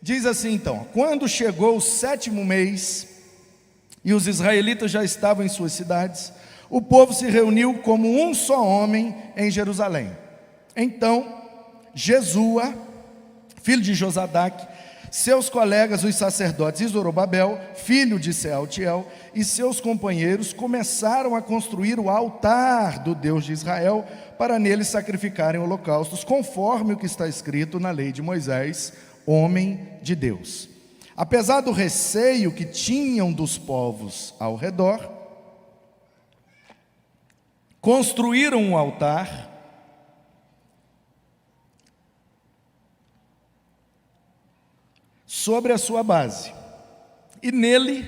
Diz assim então: quando chegou o 7º mês, e os israelitas já estavam em suas cidades, o povo se reuniu como um só homem em Jerusalém. Então, Jesua, filho de Josadaque, seus colegas os sacerdotes, e Zorobabel, filho de Sealtiel, e seus companheiros começaram a construir o altar do Deus de Israel, para nele sacrificarem holocaustos, conforme o que está escrito na lei de Moisés, homem de Deus. Apesar do receio que tinham dos povos ao redor, construíram um altar sobre a sua base, e nele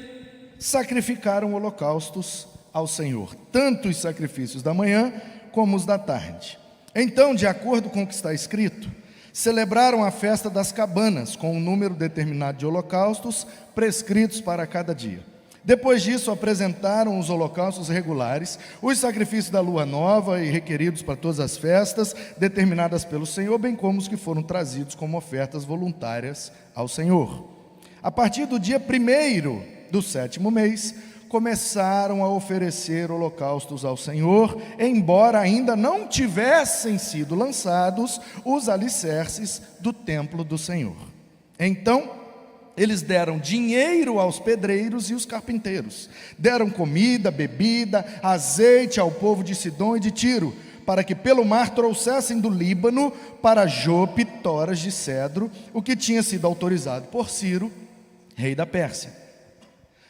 sacrificaram holocaustos ao Senhor, tanto os sacrifícios da manhã como os da tarde. Então, de acordo com o que está escrito, celebraram a festa das cabanas, com um número determinado de holocaustos prescritos para cada dia. Depois disso, apresentaram os holocaustos regulares, os sacrifícios da lua nova e requeridos para todas as festas determinadas pelo Senhor, bem como os que foram trazidos como ofertas voluntárias ao Senhor. A partir do dia 1º do 7º mês, começaram a oferecer holocaustos ao Senhor, embora ainda não tivessem sido lançados os alicerces do templo do Senhor. Então, eles deram dinheiro aos pedreiros e os carpinteiros, deram comida, bebida, azeite ao povo de Sidom e de Tiro, para que pelo mar trouxessem do Líbano para Jope toras de cedro, o que tinha sido autorizado por Ciro, rei da Pérsia.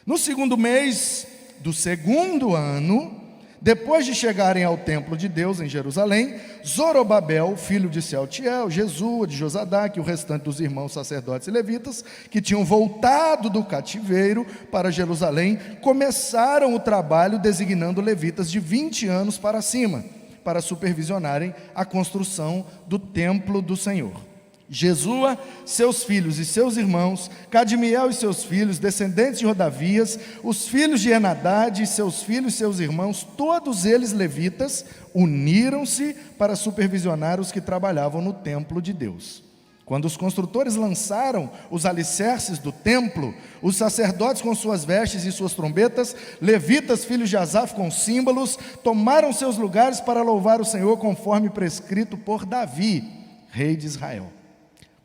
No 2º mês do 2º ano, depois de chegarem ao templo de Deus em Jerusalém, Zorobabel, filho de Sealtiel, Jesua, de Josadaque, e o restante dos irmãos sacerdotes e levitas, que tinham voltado do cativeiro para Jerusalém, começaram o trabalho designando levitas de 20 anos para cima, para supervisionarem a construção do templo do Senhor. Jesua, seus filhos e seus irmãos, Cadmiel e seus filhos, descendentes de Rodavias, os filhos de Henadade e seus filhos e seus irmãos, todos eles levitas, uniram-se para supervisionar os que trabalhavam no templo de Deus. Quando os construtores lançaram os alicerces do templo, os sacerdotes com suas vestes e suas trombetas, levitas, filhos de Asaf, com símbolos, tomaram seus lugares para louvar o Senhor, conforme prescrito por Davi, rei de Israel.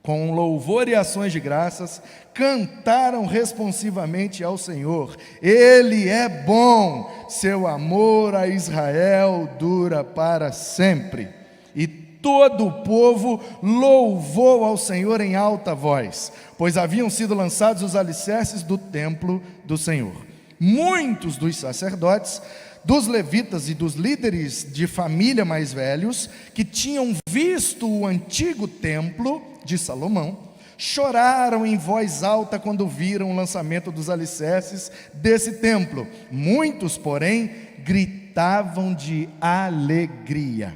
Com louvor e ações de graças, cantaram responsivamente ao Senhor. Ele é bom, seu amor a Israel dura para sempre. E todo o povo louvou ao Senhor em alta voz, pois haviam sido lançados os alicerces do templo do Senhor. Muitos dos sacerdotes, dos levitas e dos líderes de família mais velhos, que tinham visto o antigo templo de Salomão, choraram em voz alta quando viram o lançamento dos alicerces desse templo. Muitos, porém, gritavam de alegria.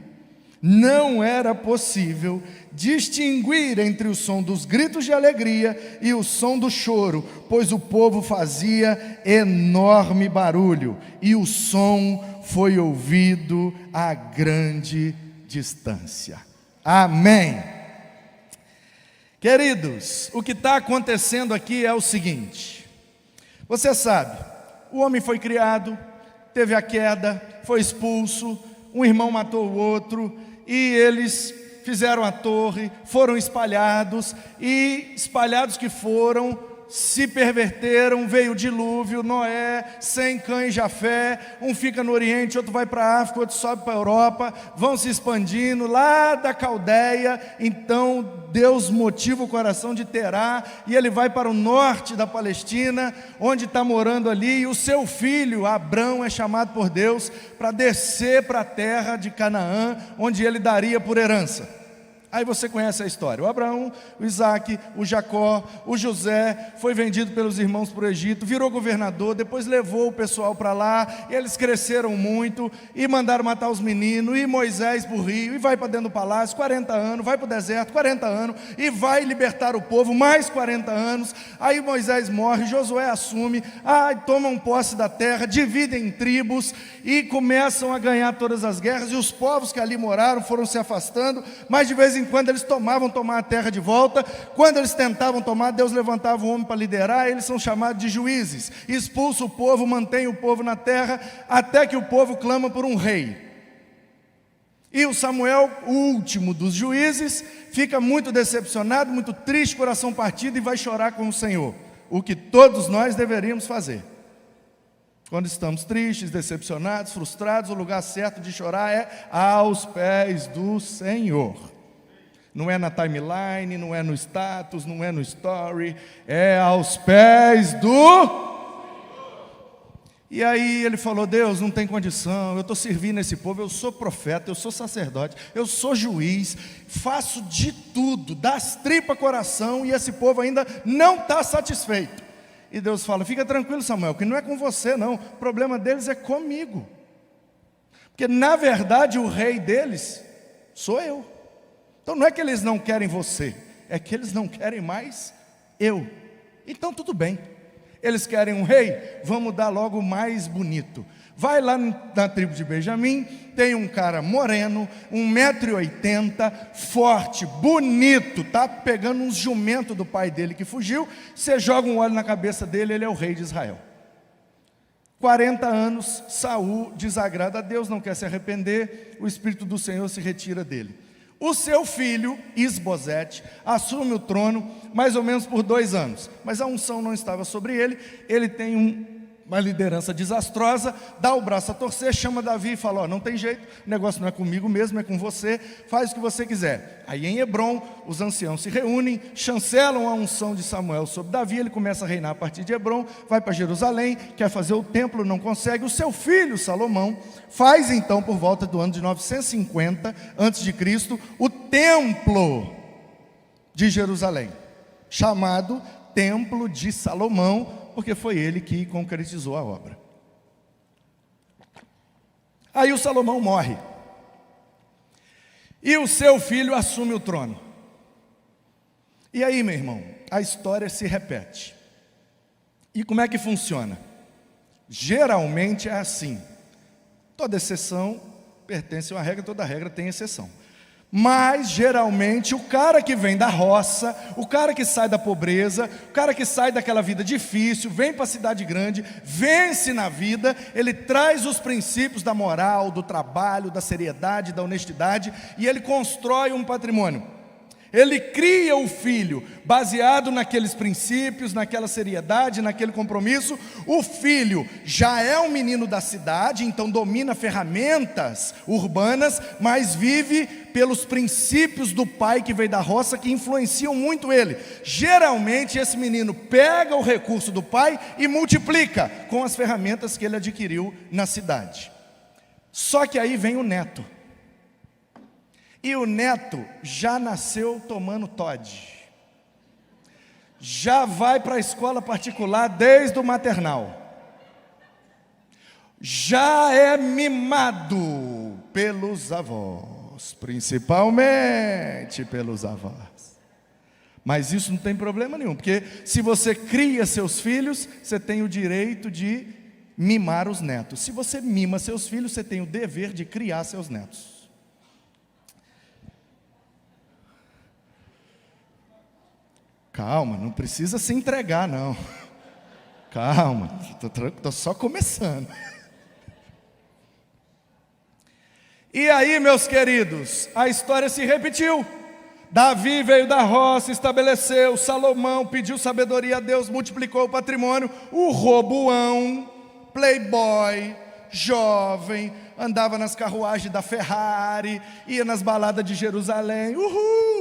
Não era possível distinguir entre o som dos gritos de alegria e o som do choro, pois o povo fazia enorme barulho, e o som foi ouvido a grande distância. Amém. Queridos, o que está acontecendo aqui é o seguinte: você sabe, o homem foi criado, teve a queda, foi expulso, um irmão matou o outro, e eles fizeram a torre, foram espalhados, e espalhados que foram, se perverteram, veio o dilúvio, Noé, Sem, Cã e Jafé, um fica no Oriente, outro vai para a África, outro sobe para a Europa, vão se expandindo, lá da Caldeia, então Deus motiva o coração de Terá, e ele vai para o norte da Palestina, onde está morando ali, e o seu filho, Abrão, é chamado por Deus para descer para a terra de Canaã, onde ele daria por herança. Aí você conhece a história: o Abraão, o Isaac, o Jacó, o José, foi vendido pelos irmãos para o Egito, virou governador, depois levou o pessoal para lá, e eles cresceram muito, e mandaram matar os meninos, e Moisés para o rio, e vai para dentro do palácio, 40 anos, vai para o deserto, 40 anos, e vai libertar o povo, mais 40 anos, aí Moisés morre, Josué assume, tomam posse da terra, dividem em tribos, e começam a ganhar todas as guerras, e os povos que ali moraram foram se afastando, mas de vez em em quando eles tomavam a terra de volta. Quando eles tentavam tomar, Deus levantava um homem para liderar. Eles são chamados de juízes. Expulsa o povo, mantém o povo na terra, até que o povo clama por um rei. E o Samuel, o último dos juízes, fica muito decepcionado, muito triste, coração partido, e vai chorar com o Senhor. O que todos nós deveríamos fazer. Quando estamos tristes, decepcionados, frustrados, o lugar certo de chorar é aos pés do Senhor. Não é na timeline, não é no status, não é no story, é aos pés do... E aí ele falou: Deus, não tem condição, eu estou servindo esse povo, eu sou profeta, eu sou sacerdote, eu sou juiz, faço de tudo, das tripas coração, e esse povo ainda não está satisfeito. E Deus fala: fica tranquilo, Samuel, que não é com você não, o problema deles é comigo. Porque na verdade o rei deles sou eu. Então não é que eles não querem você, é que eles não querem mais eu. Então tudo bem. Eles querem um rei, vamos dar logo o mais bonito. Vai lá na tribo de Benjamim, tem um cara moreno, 1,80 m, forte, bonito, está pegando uns jumentos do pai dele que fugiu, você joga um óleo na cabeça dele, ele é o rei de Israel. 40 anos, Saul desagrada a Deus, não quer se arrepender, o Espírito do Senhor se retira dele. O seu filho, Isbosete, assume o trono mais ou menos por 2 anos. Mas a unção não estava sobre ele. Ele tem uma liderança desastrosa, dá o braço a torcer, chama Davi e fala: não tem jeito, o negócio não é comigo mesmo, é com você, faz o que você quiser. Aí em Hebrom, os anciãos se reúnem, chancelam a unção de Samuel sobre Davi, ele começa a reinar a partir de Hebrom, vai para Jerusalém, quer fazer o templo, não consegue. O seu filho, Salomão, faz então, por volta do ano de 950 a.C., o templo de Jerusalém, chamado Templo de Salomão, porque foi ele que concretizou a obra. Aí o Salomão morre, e o seu filho assume o trono. E aí, meu irmão, a história se repete. E como é que funciona? Geralmente é assim. Toda exceção pertence a uma regra, toda regra tem exceção. Mas, geralmente, o cara que vem da roça, o cara que sai da pobreza, o cara que sai daquela vida difícil, vem para a cidade grande, vence na vida, ele traz os princípios da moral, do trabalho, da seriedade, da honestidade, e ele constrói um patrimônio. Ele cria o filho baseado naqueles princípios, naquela seriedade, naquele compromisso. O filho já é um menino da cidade, então domina ferramentas urbanas, mas vive pelos princípios do pai que veio da roça, que influenciam muito ele. Geralmente esse menino pega o recurso do pai e multiplica com as ferramentas que ele adquiriu na cidade. Só que aí vem o neto. E o neto já nasceu tomando Todd. Já vai para a escola particular desde o maternal. Já é mimado pelos avós, principalmente pelos avós. Mas isso não tem problema nenhum, porque se você cria seus filhos, você tem o direito de mimar os netos. Se você mima seus filhos, você tem o dever de criar seus netos. Calma, não precisa se entregar não. Calma, estou só começando. E aí, meus queridos, a história se repetiu. Davi veio da roça, estabeleceu, Salomão pediu sabedoria a Deus, multiplicou o patrimônio. O Roboão, playboy, jovem, andava nas carruagens da Ferrari, ia nas baladas de Jerusalém,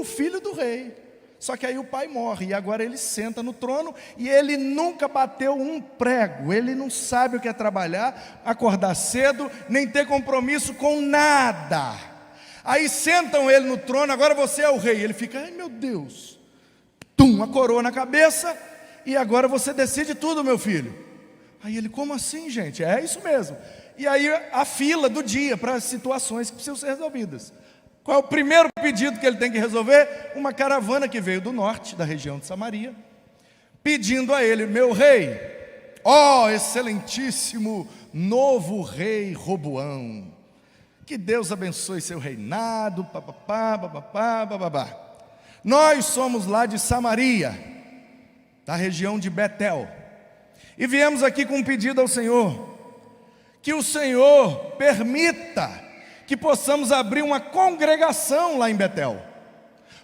filho do rei. Só que aí o pai morre, e agora ele senta no trono, e ele nunca bateu um prego, ele não sabe o que é trabalhar, acordar cedo, nem ter compromisso com nada. Aí sentam ele no trono, agora você é o rei. Ele fica: ai meu Deus, a coroa na cabeça, e agora você decide tudo, meu filho. Aí ele: como assim, gente? É isso mesmo. E aí a fila do dia para as situações que precisam ser resolvidas. Qual é o primeiro pedido que ele tem que resolver? Uma caravana que veio do norte, da região de Samaria, pedindo a ele: meu rei, ó excelentíssimo novo rei Roboão, Que Deus abençoe seu reinado, papapá, papapá, bababá. Nós somos lá de Samaria, da região de Betel, e viemos aqui com um pedido ao Senhor, que o Senhor permita que possamos abrir uma congregação lá em Betel.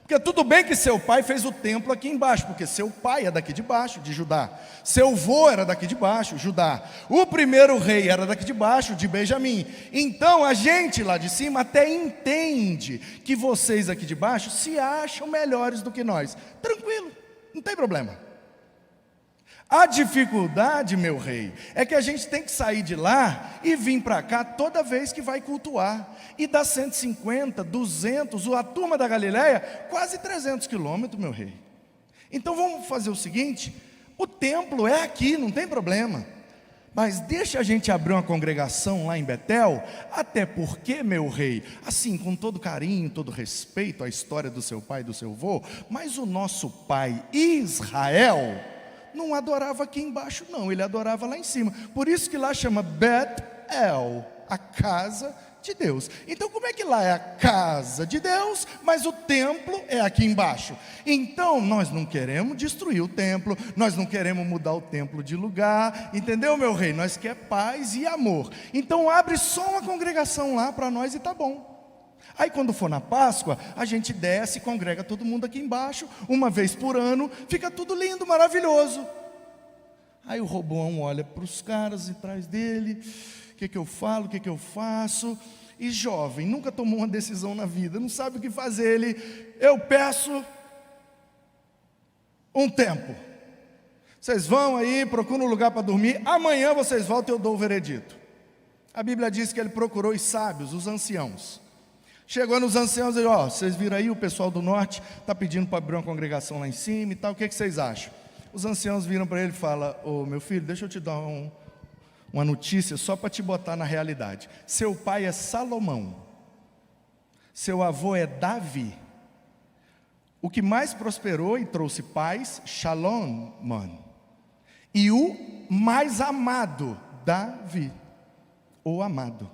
Porque tudo bem que seu pai fez o templo aqui embaixo, porque seu pai é daqui de baixo, de Judá. Seu avô era daqui de baixo, Judá. O primeiro rei era daqui de baixo, de Benjamim. Então a gente lá de cima até entende que vocês aqui de baixo se acham melhores do que nós. Tranquilo, não tem problema. A dificuldade, meu rei, é que a gente tem que sair de lá e vir para cá toda vez que vai cultuar. E dá 150, 200, a turma da Galileia, quase 300 quilômetros, meu rei. Então vamos fazer o seguinte, o templo é aqui, não tem problema. Mas deixa a gente abrir uma congregação lá em Betel, até porque, meu rei, assim, com todo carinho, todo respeito à história do seu pai e do seu avô, mas o nosso pai Israel não adorava aqui embaixo não, ele adorava lá em cima. Por isso que lá chama Bet-El, a casa de Deus. Então como é que lá é a casa de Deus, mas o templo é aqui embaixo? Então nós não queremos destruir o templo, nós não queremos mudar o templo de lugar, entendeu, meu rei? Nós queremos paz e amor. Então abre só uma congregação lá para nós e tá bom. Aí quando for na Páscoa, a gente desce e congrega todo mundo aqui embaixo, uma vez por ano, fica tudo lindo, maravilhoso. Aí o Roboão olha para os caras atrás dele, o que eu falo, o que eu faço? E jovem, nunca tomou uma decisão na vida, não sabe o que fazer. Eu peço um tempo. Vocês vão aí, procuram um lugar para dormir, amanhã vocês voltam e eu dou o veredito. A Bíblia diz que ele procurou os sábios, os anciãos. Chegou nos anciãos e disse, vocês viram aí, o pessoal do norte está pedindo para abrir uma congregação lá em cima e tal, o que vocês acham? Os anciãos viram para ele e falam, meu filho, deixa eu te dar uma notícia só para te botar na realidade. Seu pai é Salomão, seu avô é Davi. O que mais prosperou e trouxe paz, Shalom, mano. E o mais amado, Davi, o amado.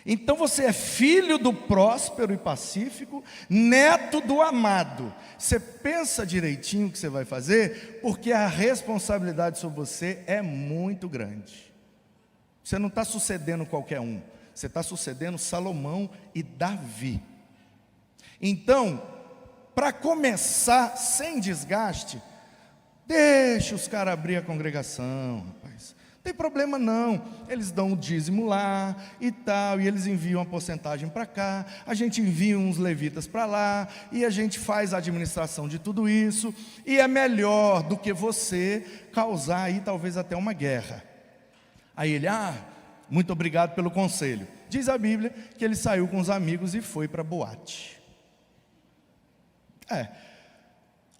Então você é filho do próspero e pacífico, neto do amado. Você pensa direitinho o que você vai fazer, porque a responsabilidade sobre você é muito grande. Você não está sucedendo qualquer um, você está sucedendo Salomão e Davi. Então, para começar sem desgaste, deixa os caras abrir a congregação, rapaz. Não tem problema não, eles dão o dízimo lá e tal, e eles enviam uma porcentagem para cá, a gente envia uns levitas para lá, e a gente faz a administração de tudo isso, e é melhor do que você causar aí talvez até uma guerra. Aí ele, muito obrigado pelo conselho. Diz a Bíblia que ele saiu com os amigos e foi para a boate.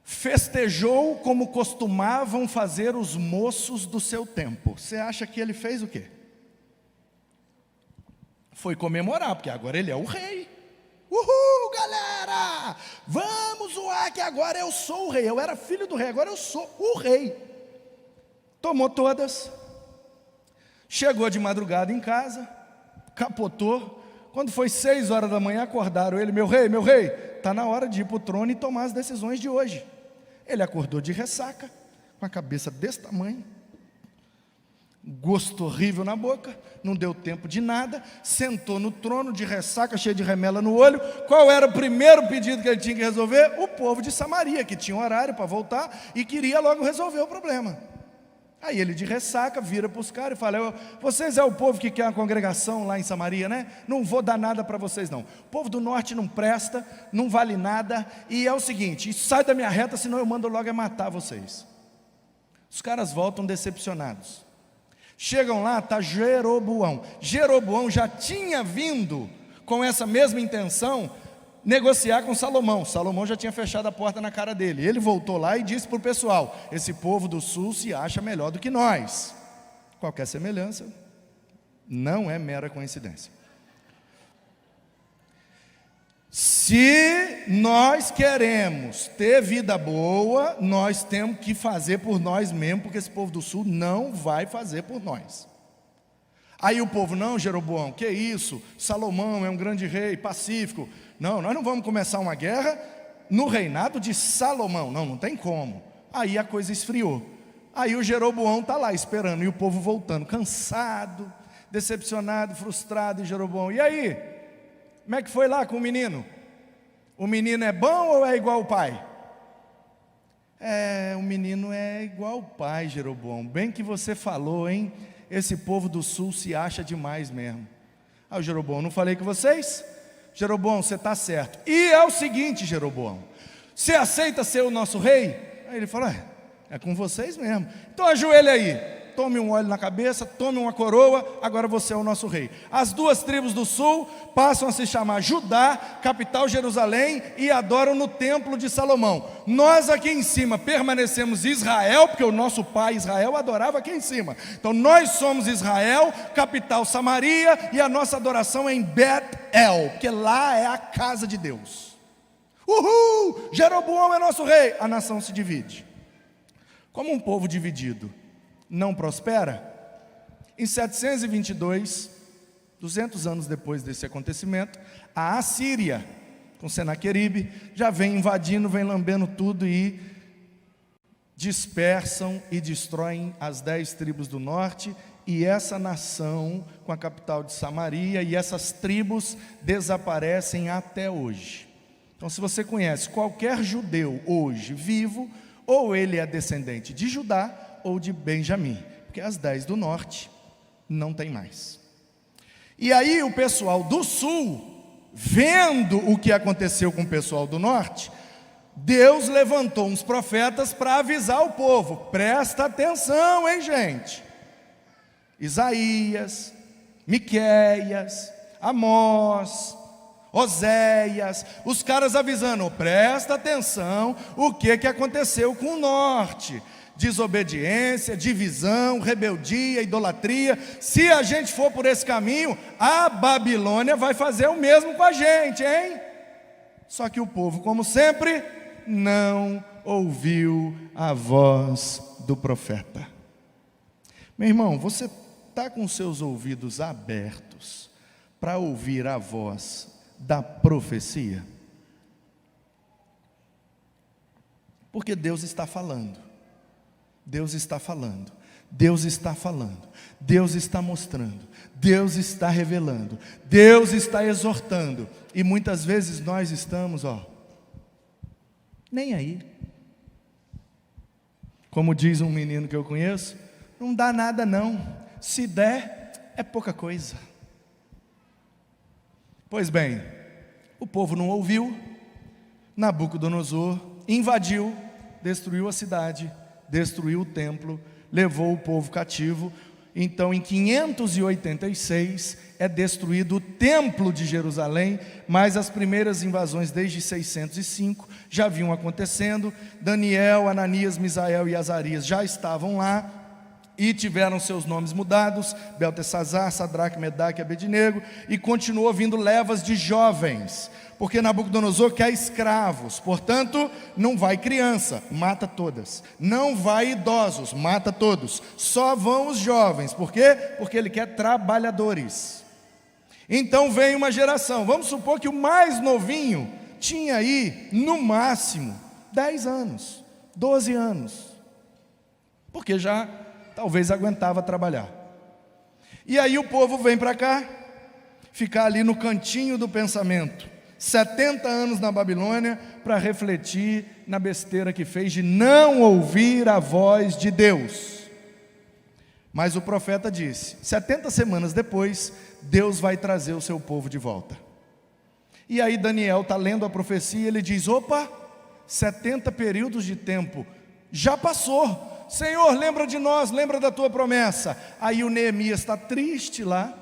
Festejou como costumavam fazer os moços do seu tempo. Você acha que ele fez o quê? Foi comemorar, porque agora ele é o rei. Uhul, galera! Vamos zoar que agora eu sou o rei. Eu era filho do rei, agora eu sou o rei. Tomou todas. Chegou de madrugada em casa, capotou. Quando foi 6 horas da manhã, acordaram ele, meu rei, está na hora de ir para o trono e tomar as decisões de hoje. Ele acordou de ressaca, com a cabeça desse tamanho, gosto horrível na boca, não deu tempo de nada, sentou no trono de ressaca, cheio de remela no olho. Qual era o primeiro pedido que ele tinha que resolver? O povo de Samaria, que tinha um horário para voltar e queria logo resolver o problema. Aí ele de ressaca vira para os caras e fala, vocês é o povo que quer uma congregação lá em Samaria, né? Não vou dar nada para vocês não. O povo do norte não presta, não vale nada, e é o seguinte, sai da minha reta, senão eu mando logo matar vocês. Os caras voltam decepcionados. Chegam lá, está Jeroboão. Jeroboão já tinha vindo com essa mesma intenção negociar com Salomão. Salomão já tinha fechado a porta na cara dele. Ele voltou lá e disse para o pessoal, esse povo do sul se acha melhor do que nós. Qualquer semelhança não é mera coincidência. Se nós queremos ter vida boa, nós temos que fazer por nós mesmos, porque esse povo do sul não vai fazer por nós. Aí o povo: não, Jeroboão, que isso? Salomão é um grande rei, pacífico. Não, nós não vamos começar uma guerra no reinado de Salomão. Não, não tem como. Aí a coisa esfriou. Aí o Jeroboão está lá esperando, e o povo voltando, cansado, decepcionado, frustrado. E Jeroboão: e aí? Como é que foi lá com o menino? O menino é bom ou é igual o pai? O menino é igual o pai, Jeroboão. Bem que você falou, hein? Esse povo do sul se acha demais mesmo. Aí o Jeroboão: não falei com vocês? Jeroboão, você está certo. E é o seguinte, Jeroboão, você aceita ser o nosso rei? Aí ele fala: é com vocês mesmo. Então ajoelha aí, tome um óleo na cabeça, tome uma coroa, agora você é o nosso rei. As duas tribos do sul passam a se chamar Judá, capital Jerusalém, e adoram no templo de Salomão. Nós aqui em cima permanecemos Israel, porque o nosso pai Israel adorava aqui em cima. Então nós somos Israel, capital Samaria, e a nossa adoração é em Bet-El, porque lá é a casa de Deus. Uhul! Jeroboão é nosso rei. A nação se divide. Como um povo dividido não prospera, em 722, 200 anos depois desse acontecimento, a Assíria, com Senaqueribe, já vem invadindo, vem lambendo tudo e dispersam e destroem as 10 tribos do norte, e essa nação com a capital de Samaria, e essas tribos desaparecem até hoje. Então, se você conhece qualquer judeu hoje vivo, ou ele é descendente de Judá ou de Benjamim, porque as 10 do norte não tem mais. E aí o pessoal do sul, vendo o que aconteceu com o pessoal do norte, Deus levantou uns profetas para avisar o povo: presta atenção, hein, gente? Isaías, Miqueias, Amós, Oséias, os caras avisando: presta atenção o que aconteceu com o norte. Desobediência, divisão, rebeldia, idolatria. Se a gente for por esse caminho, a Babilônia vai fazer o mesmo com a gente, hein? Só que o povo, como sempre, não ouviu a voz do profeta. Meu irmão, você está com seus ouvidos abertos para ouvir a voz da profecia? Porque Deus está falando, Deus está falando, Deus está falando, Deus está mostrando, Deus está revelando, Deus está exortando, e muitas vezes nós estamos, nem aí. Como diz um menino que eu conheço: não dá nada não, se der é pouca coisa. Pois bem, o povo não ouviu. Nabucodonosor invadiu, destruiu a cidade, destruiu o templo, levou o povo cativo. Então em 586 é destruído o templo de Jerusalém, mas as primeiras invasões desde 605 já vinham acontecendo. Daniel, Ananias, Misael e Azarias já estavam lá e tiveram seus nomes mudados: Beltesazar, Sadraque, Medaque e Abednego. E continuou vindo levas de jovens, porque Nabucodonosor quer escravos. Portanto, não vai criança, mata todas. Não vai idosos, mata todos. Só vão os jovens. Por quê? Porque ele quer trabalhadores. Então vem uma geração, vamos supor que o mais novinho tinha aí, no máximo, 10 anos, 12 anos, porque já talvez aguentava trabalhar. E aí o povo vem para cá, ficar ali no cantinho do pensamento, 70 anos na Babilônia, para refletir na besteira que fez de não ouvir a voz de Deus. Mas o profeta disse: 70 semanas depois, Deus vai trazer o seu povo de volta. E aí Daniel está lendo a profecia e ele diz: opa, 70 períodos de tempo já passou, Senhor, lembra de nós, lembra da tua promessa. Aí o Neemias está triste lá,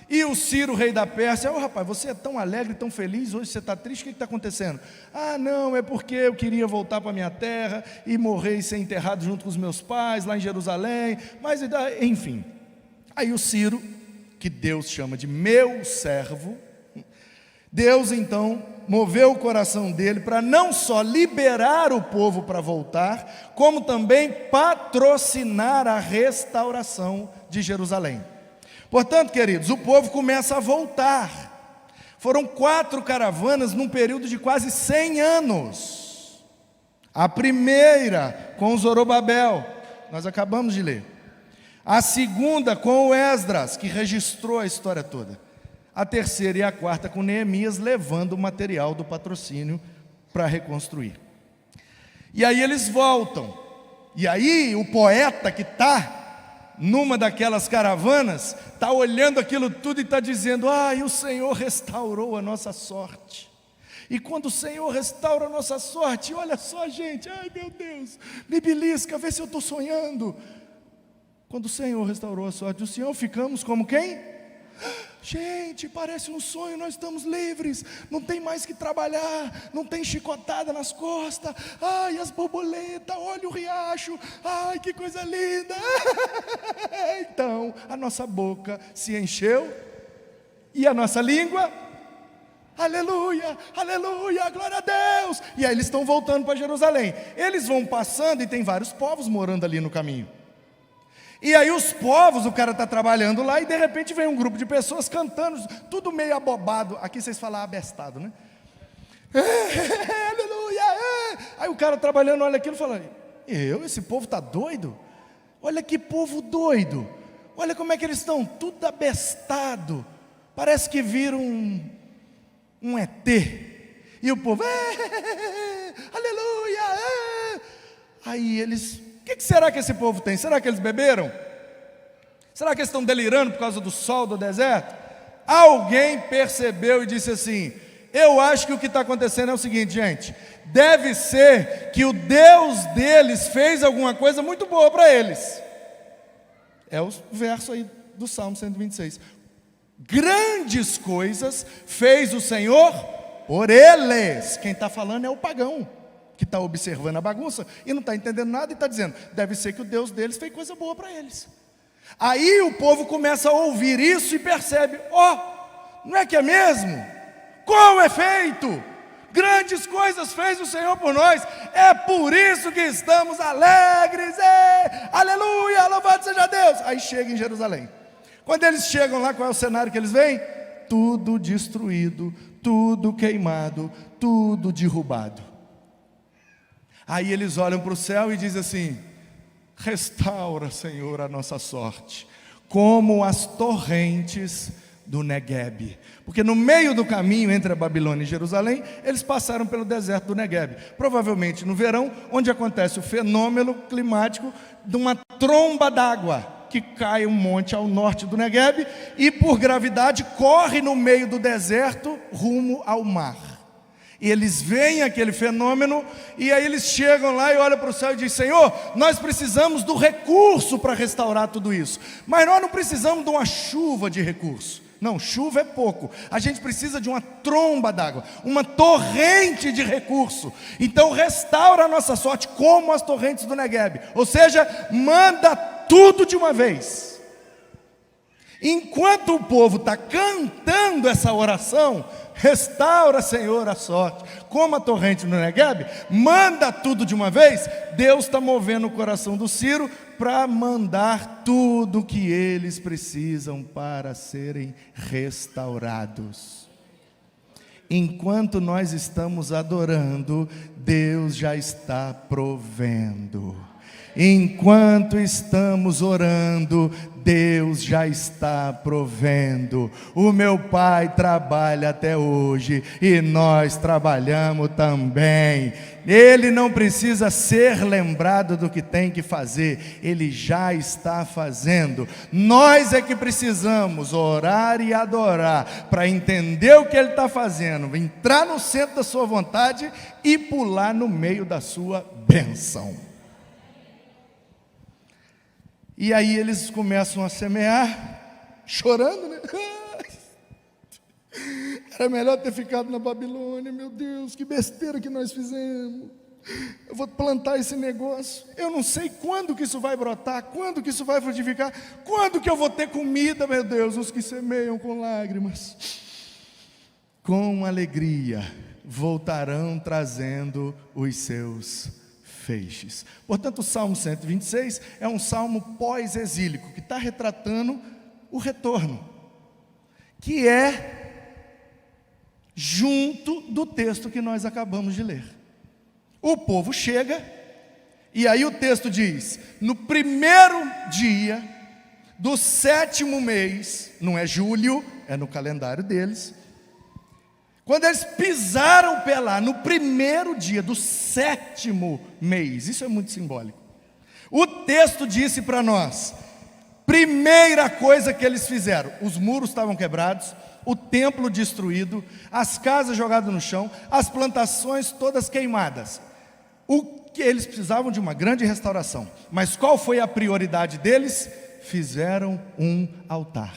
e o Ciro, rei da Pérsia: rapaz, você é tão alegre, tão feliz, hoje você está triste, o que está acontecendo? Não, é porque eu queria voltar para a minha terra e morrer e ser enterrado junto com os meus pais lá em Jerusalém, mas enfim. Aí o Ciro, que Deus chama de meu servo, Deus então moveu o coração dele para não só liberar o povo para voltar, como também patrocinar a restauração de Jerusalém. Portanto, queridos, o povo começa a voltar. Foram 4 caravanas num período de quase 100 anos. A primeira com Zorobabel, nós acabamos de ler. A segunda com o Esdras, que registrou a história toda. A terceira e a quarta com Neemias, levando o material do patrocínio para reconstruir. E aí eles voltam. E aí o poeta que está numa daquelas caravanas, está olhando aquilo tudo e está dizendo: ai, o Senhor restaurou a nossa sorte. E quando o Senhor restaura a nossa sorte, olha só, gente, ai meu Deus, me belisca, vê se eu estou sonhando. Quando o Senhor restaurou a sorte do Senhor, ficamos como quem? Gente, parece um sonho, nós estamos livres, não tem mais que trabalhar, não tem chicotada nas costas, ai, as borboletas, olha o riacho, ai, que coisa linda. Então, a nossa boca se encheu, e a nossa língua, aleluia, aleluia, glória a Deus. E aí eles estão voltando para Jerusalém, eles vão passando e tem vários povos morando ali no caminho. E aí os povos, o cara está trabalhando lá e de repente vem um grupo de pessoas cantando, tudo meio abobado. Aqui vocês falam abestado, né? Aleluia! Aí o cara trabalhando olha aquilo e fala: esse povo está doido? Olha que povo doido! Olha como é que eles estão, tudo abestado. Parece que viram um ET. E o povo, aleluia! Aí eles... O que será que esse povo tem? Será que eles beberam? Será que eles estão delirando por causa do sol do deserto? Alguém percebeu e disse assim: eu acho que o que está acontecendo é o seguinte, gente, deve ser que o Deus deles fez alguma coisa muito boa para eles. É o verso aí do Salmo 126. Grandes coisas fez o Senhor por eles. Quem está falando é o pagão, que está observando a bagunça e não está entendendo nada e está dizendo: deve ser que o Deus deles fez coisa boa para eles. Aí o povo começa a ouvir isso e percebe: não é que é mesmo? Com efeito, grandes coisas fez o Senhor por nós, é por isso que estamos alegres, aleluia, louvado seja Deus. Aí chega em Jerusalém. Quando eles chegam lá, qual é o cenário que eles veem? Tudo destruído, tudo queimado, tudo derrubado. Aí eles olham para o céu e dizem assim: restaura, Senhor, a nossa sorte, como as torrentes do Negueb. Porque no meio do caminho entre a Babilônia e Jerusalém, eles passaram pelo deserto do Negueb, provavelmente no verão, onde acontece o fenômeno climático de uma tromba d'água, que cai um monte ao norte do Negueb, e por gravidade corre no meio do deserto, rumo ao mar. E eles veem aquele fenômeno, e aí eles chegam lá e olham para o céu e dizem: Senhor, nós precisamos do recurso para restaurar tudo isso, mas nós não precisamos de uma chuva de recurso. Não, chuva é pouco, a gente precisa de uma tromba d'água, uma torrente de recurso. Então restaura a nossa sorte como as torrentes do Negueb, ou seja, manda tudo de uma vez. Enquanto o povo está cantando essa oração, restaura, Senhor, a sorte, como a torrente no Negueb, manda tudo de uma vez. Deus está movendo o coração do Ciro para mandar tudo que eles precisam para serem restaurados. Enquanto nós estamos adorando, Deus já está provendo. Enquanto estamos orando, Deus já está provendo. O meu pai trabalha até hoje e nós trabalhamos também. Ele não precisa ser lembrado do que tem que fazer, ele já está fazendo. Nós é que precisamos orar e adorar para entender o que ele está fazendo, entrar no centro da sua vontade e pular no meio da sua bênção. E aí eles começam a semear, chorando, né? Era melhor ter ficado na Babilônia, meu Deus, que besteira que nós fizemos. Eu vou plantar esse negócio, eu não sei quando que isso vai brotar, quando que isso vai frutificar, quando que eu vou ter comida, meu Deus. Os que semeiam com lágrimas, com alegria, voltarão trazendo os seus feixes. Portanto, o Salmo 126 é um salmo pós-exílico, que está retratando o retorno, que é junto do texto que nós acabamos de ler. O povo chega, e aí o texto diz: no primeiro dia do 7º mês, não é julho, é no calendário deles, quando eles pisaram o pé lá, no primeiro dia do 7º mês, isso é muito simbólico, o texto disse para nós, primeira coisa que eles fizeram, os muros estavam quebrados, o templo destruído, as casas jogadas no chão, as plantações todas queimadas. O que eles precisavam de uma grande restauração, mas qual foi a prioridade deles? Fizeram um altar.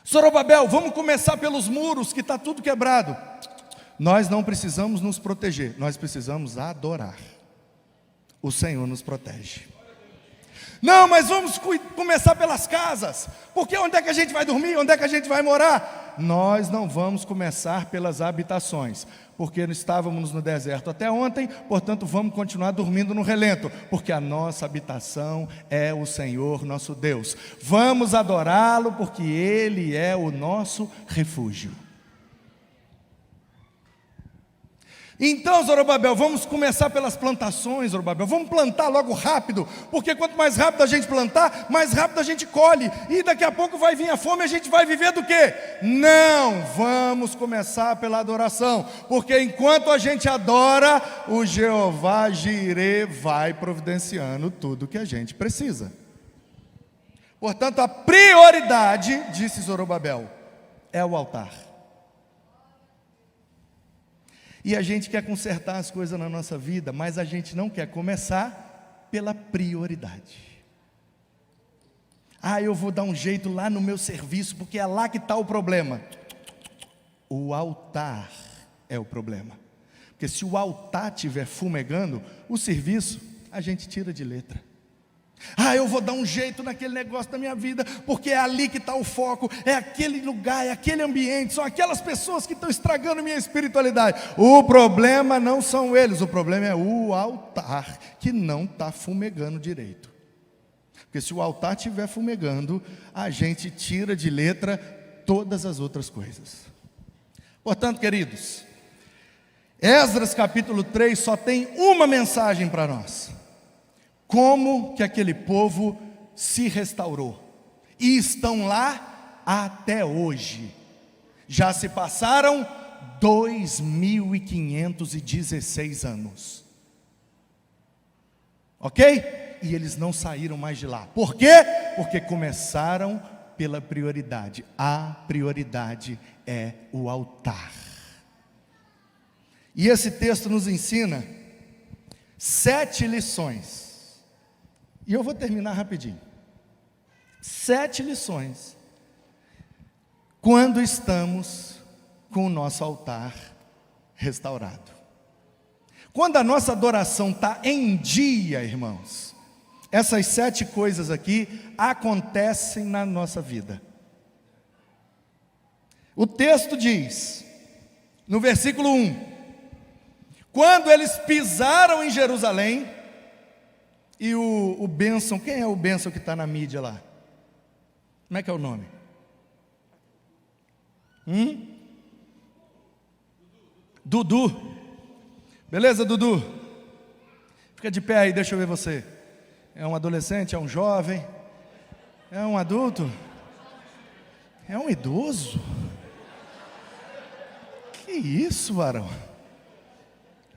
Zorobabel, vamos começar pelos muros, que está tudo quebrado. Nós não precisamos nos proteger, nós precisamos adorar. O Senhor nos protege. Não, mas vamos começar pelas casas, porque onde é que a gente vai dormir? Onde é que a gente vai morar? Nós não vamos começar pelas habitações, porque estávamos no deserto até ontem, portanto vamos continuar dormindo no relento, porque a nossa habitação é o Senhor nosso Deus. Vamos adorá-lo, porque Ele é o nosso refúgio. Então, Zorobabel, vamos começar pelas plantações, Zorobabel, vamos plantar logo rápido, porque quanto mais rápido a gente plantar, mais rápido a gente colhe, e daqui a pouco vai vir a fome, a gente vai viver do quê? Não, vamos começar pela adoração, porque enquanto a gente adora, o Jeová Jireh vai providenciando tudo que a gente precisa. Portanto, a prioridade, disse Zorobabel, é o altar. E a gente quer consertar as coisas na nossa vida, mas a gente não quer começar pela prioridade. Eu vou dar um jeito lá no meu serviço, porque é lá que está o problema. O altar é o problema. Porque se o altar estiver fumegando, o serviço a gente tira de letra. Eu vou dar um jeito naquele negócio da minha vida, porque é ali que está o foco, é aquele lugar, é aquele ambiente, são aquelas pessoas que estão estragando minha espiritualidade. O problema não são eles, o problema é o altar, que não está fumegando direito. Porque se o altar estiver fumegando, a gente tira de letra todas as outras coisas. Portanto, queridos, Esdras capítulo 3 só tem uma mensagem para nós: como que aquele povo se restaurou, e estão lá até hoje. Já se passaram 2.516 anos, ok? E eles não saíram mais de lá. Por quê? Porque começaram pela prioridade. A prioridade é o altar. E esse texto nos ensina 7 lições. E eu vou terminar rapidinho. 7 lições quando estamos com o nosso altar restaurado. Quando a nossa adoração está em dia, irmãos, essas 7 coisas aqui acontecem na nossa vida. O texto diz, no versículo 1, quando eles pisaram em Jerusalém, e o bênção, quem é o bênção que está na mídia lá? Como é que é o nome? Dudu. Beleza, Dudu? Fica de pé aí, deixa eu ver você. É um adolescente, é um jovem? É um adulto? É um idoso? Que isso, varão?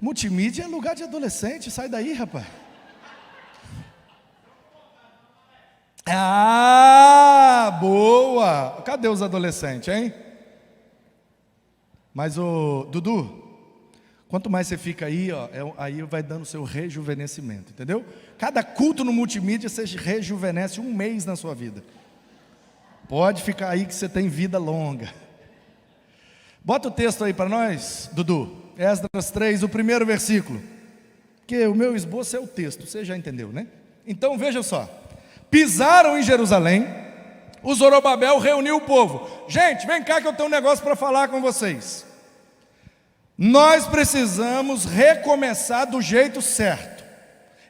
Multimídia é lugar de adolescente, sai daí, rapaz. Boa! Cadê os adolescentes, hein? Mas o Dudu, quanto mais você fica aí, aí vai dando o seu rejuvenescimento, entendeu? Cada culto no multimídia você rejuvenesce 1 mês na sua vida. Pode ficar aí que você tem vida longa. Bota o texto aí para nós, Dudu. Esdras 3, o primeiro versículo. Porque o meu esboço é o texto, você já entendeu, né? Então veja só. Pisaram em Jerusalém, o Zorobabel reuniu o povo. Gente, vem cá que eu tenho um negócio para falar com vocês. Nós precisamos recomeçar do jeito certo.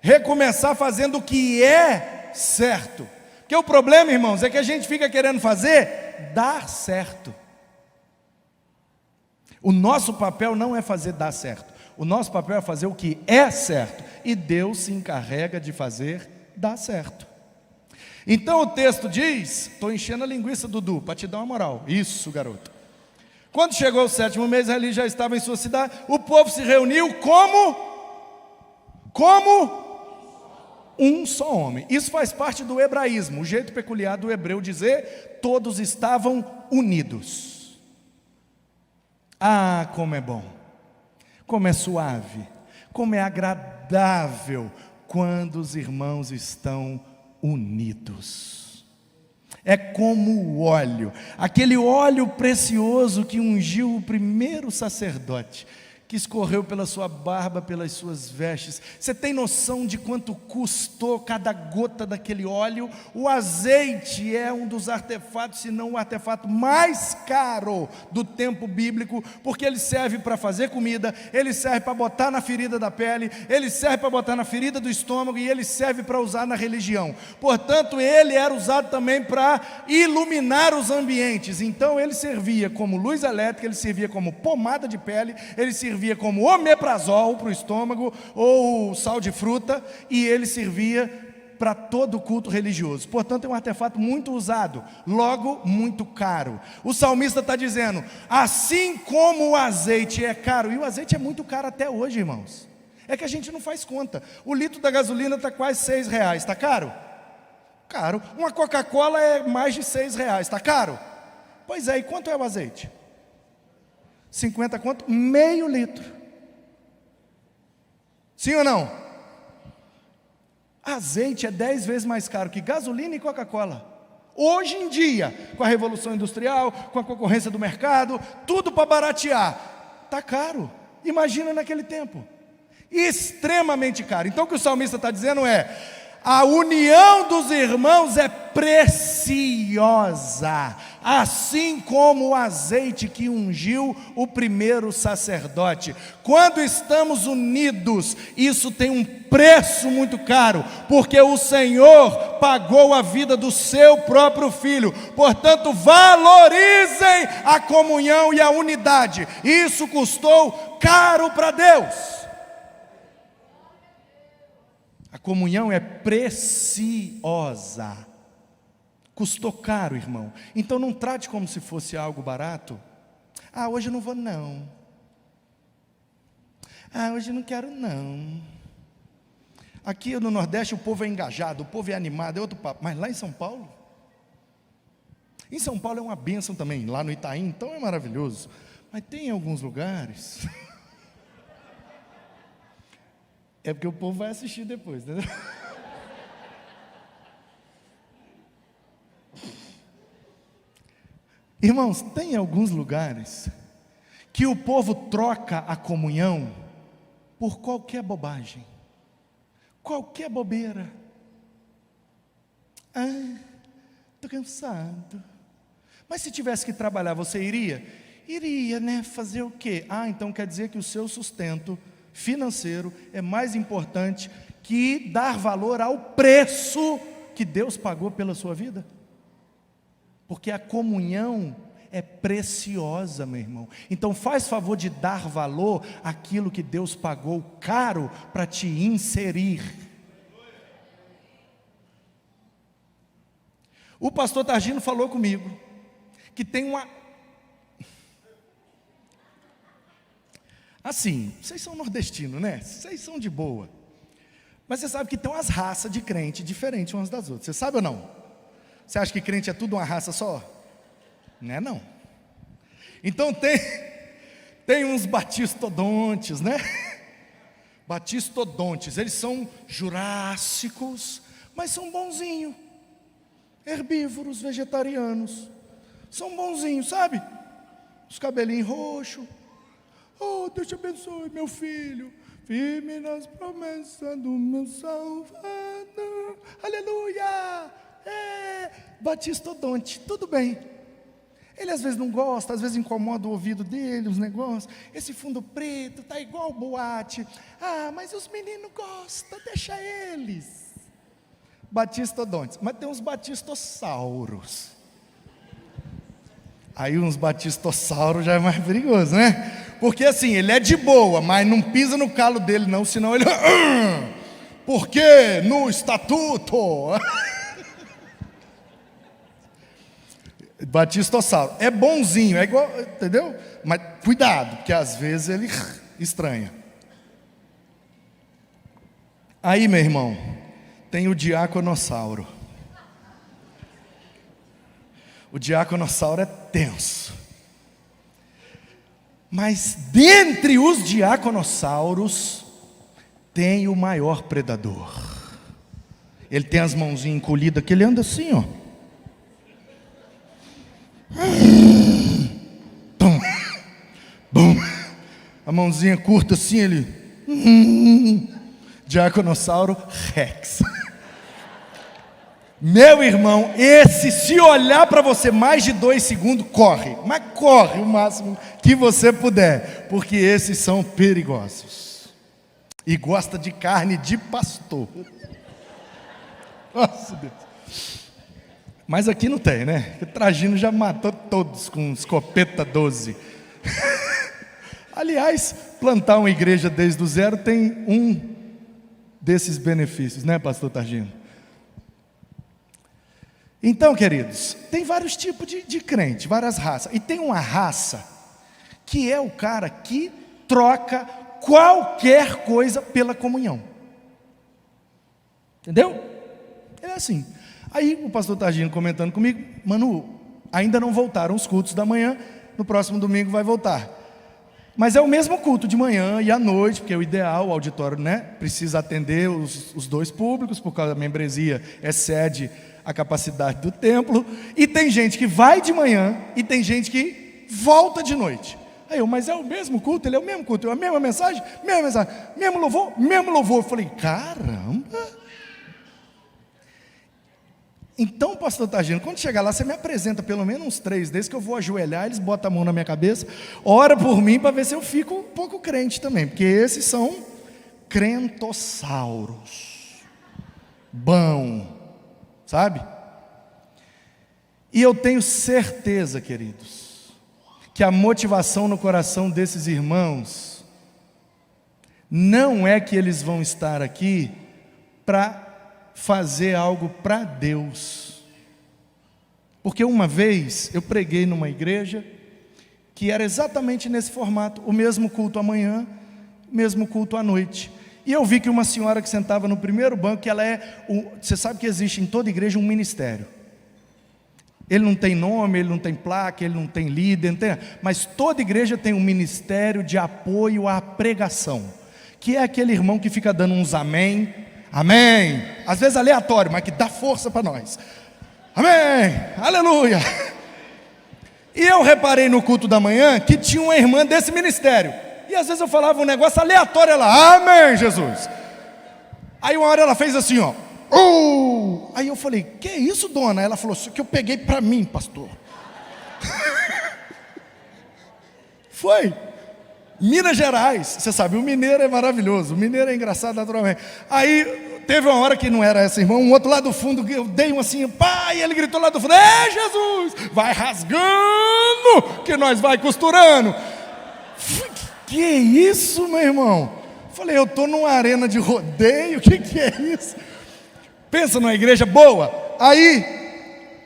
Recomeçar fazendo o que é certo. Porque o problema, irmãos, é que a gente fica querendo fazer dar certo. O nosso papel não é fazer dar certo. O nosso papel é fazer o que é certo. E Deus se encarrega de fazer dar certo. Então o texto diz, estou enchendo a linguiça, Dudu, para te dar uma moral. Isso, garoto. Quando chegou o 7º mês, ali já estava em sua cidade. O povo se reuniu como um só homem. Isso faz parte do hebraísmo, o jeito peculiar do hebreu dizer, todos estavam unidos. Ah, como é bom, como é suave, como é agradável quando os irmãos estão unidos. É como o óleo, aquele óleo precioso que ungiu o primeiro sacerdote, que escorreu pela sua barba, pelas suas vestes. Você tem noção de quanto custou cada gota daquele óleo? O azeite é um dos artefatos, se não o artefato mais caro do tempo bíblico, porque ele serve para fazer comida, ele serve para botar na ferida da pele, ele serve para botar na ferida do estômago e ele serve para usar na religião. Portanto, ele era usado também para iluminar os ambientes. Então, ele servia como luz elétrica, ele servia como pomada de pele, ele servia como omeprazol para o estômago, ou sal de fruta, e ele servia para todo o culto religioso. Portanto, é um artefato muito usado, logo muito caro. O salmista está dizendo, assim como o azeite é caro, e o azeite é muito caro até hoje, irmãos. É que a gente não faz conta. O litro da gasolina está quase R$6, está caro? Caro. Uma Coca-Cola é mais de R$6, está caro? Pois é, e quanto é o azeite? 50 quanto? Meio litro. Sim ou não? Azeite é 10 vezes mais caro que gasolina e Coca-Cola. Hoje em dia, com a revolução industrial, com a concorrência do mercado, tudo para baratear. Está caro. Imagina naquele tempo. Extremamente caro. Então o que o salmista está dizendo é, a união dos irmãos é preciosa, assim como o azeite que ungiu o primeiro sacerdote. Quando estamos unidos, isso tem um preço muito caro, porque o Senhor pagou a vida do seu próprio Filho. Portanto, valorizem a comunhão e a unidade. Isso custou caro para Deus. A comunhão é preciosa. Custou caro, irmão. Então não trate como se fosse algo barato. Ah, hoje eu não vou não. Ah, hoje eu não quero não. Aqui no Nordeste o povo é engajado, o povo é animado, é outro papo. Mas lá em São Paulo? Em São Paulo é uma bênção também. Lá no Itaim, então é maravilhoso. Mas tem alguns lugares... É porque o povo vai assistir depois, entendeu? Irmãos, tem alguns lugares que o povo troca a comunhão por qualquer bobagem, qualquer bobeira. Ah, estou cansado. Mas se tivesse que trabalhar, você iria? Iria, né? Fazer o quê? Ah, então quer dizer que o seu sustento financeiro é mais importante que dar valor ao preço que Deus pagou pela sua vida? Porque a comunhão é preciosa, meu irmão. Então faz favor de dar valor àquilo que Deus pagou caro para te inserir. O pastor Targino falou comigo que tem uma... Assim, vocês são nordestinos, né? Vocês são de boa. Mas você sabe que tem umas raças de crente diferentes umas das outras. Você sabe ou não? Você acha que crente é tudo uma raça só? Não é não. Então tem uns batistodontes, né? Batistodontes, eles são jurássicos, mas são bonzinhos. Herbívoros, vegetarianos. São bonzinhos, sabe? Os cabelinhos roxos. Oh, Deus te abençoe, meu filho, firme nas promessas do meu Salvador, aleluia, batistodonte, tudo bem. Ele às vezes não gosta, às vezes incomoda o ouvido dele, os negócios, esse fundo preto, tá igual boate, ah, mas os meninos gostam, deixa eles. batistodontes, mas tem uns batistossauros. Aí uns batistossauros já é mais perigoso, né? Porque assim, ele é de boa, mas não pisa no calo dele não, senão ele... Porque no estatuto... Batistossauro é bonzinho, é igual, entendeu? Mas cuidado, porque às vezes ele estranha. Aí, meu irmão, tem o diaconossauro. O diaconossauro é tenso. Mas dentre os diaconossauros tem o maior predador. Ele tem as mãozinhas encolhidas, que ele anda assim, ó. Bum, bum. A mãozinha curta assim, ele... Diaconossauro Rex. Meu irmão, esse, se olhar para você mais de 2 segundos, corre. Mas corre o máximo que você puder, porque esses são perigosos. E gosta de carne de pastor. Nossa Deus. Mas aqui não tem, né? O Trajano já matou todos com escopeta 12. Aliás, plantar uma igreja desde o zero tem um desses benefícios, né, pastor Trajano? Então, queridos, tem vários tipos de crente, várias raças. E tem uma raça que é o cara que troca qualquer coisa pela comunhão. Entendeu? É assim. Aí o pastor Targino comentando comigo: Manu, ainda não voltaram os cultos da manhã, no próximo domingo vai voltar. Mas é o mesmo culto de manhã e à noite, porque é o ideal, o auditório, né, precisa atender os 2 públicos, por causa da membresia excede a capacidade do templo. E tem gente que vai de manhã e tem gente que volta de noite. Aí eu, mas é o mesmo culto, ele é o mesmo culto, é a mesma mensagem, mesmo louvor. Eu falei, caramba! Então, pastor Targino, quando chegar lá, você me apresenta pelo menos uns 3 desses, que eu vou ajoelhar, eles botam a mão na minha cabeça, ora por mim, para ver se eu fico um pouco crente também, porque esses são crentossauros. Bom, sabe? E eu tenho certeza, queridos, que a motivação no coração desses irmãos não é que eles vão estar aqui para fazer algo para Deus. Porque uma vez eu preguei numa igreja que era exatamente nesse formato, o mesmo culto amanhã, o mesmo culto à noite. E eu vi que uma senhora que sentava no primeiro banco, que ela você sabe que existe em toda igreja um ministério. Ele não tem nome, ele não tem placa, ele não tem líder, mas toda igreja tem um ministério de apoio à pregação, que é aquele irmão que fica dando uns amém, amém, às vezes aleatório, mas que dá força para nós. Amém, aleluia. E eu reparei no culto da manhã que tinha uma irmã desse ministério, e às vezes eu falava um negócio aleatório, ela, amém, Jesus. Aí uma hora ela fez assim, ó, aí eu falei, que isso, dona? Ela falou, isso que eu peguei para mim, pastor. Foi Minas Gerais, você sabe, o mineiro é maravilhoso, o mineiro é engraçado naturalmente. Aí teve uma hora que não era essa irmã, um outro lá do fundo, eu dei um assim, pá, e ele gritou lá do fundo, Jesus, vai rasgando, que nós vai costurando. Que isso, meu irmão? Falei, eu estou numa arena de rodeio, o que é isso? Pensa numa igreja boa. Aí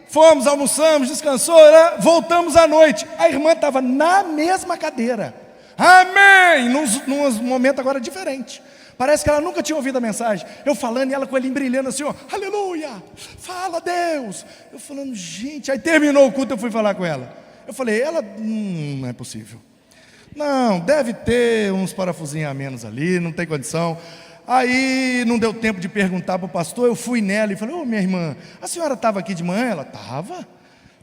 fomos, almoçamos, descansou, né? Voltamos à noite, a irmã estava na mesma cadeira. Amém, num momento agora diferente. Parece que ela nunca tinha ouvido a mensagem. Eu falando e ela com ele brilhando assim, ó, aleluia, fala Deus. Eu falando, gente, aí terminou o culto, eu fui falar com ela. Eu falei, ela, não é possível. Não, deve ter uns parafusinhos a menos ali, não tem condição. Aí não deu tempo de perguntar para o pastor, eu fui nela e falei, ô minha irmã, a senhora estava aqui de manhã? Ela, estava.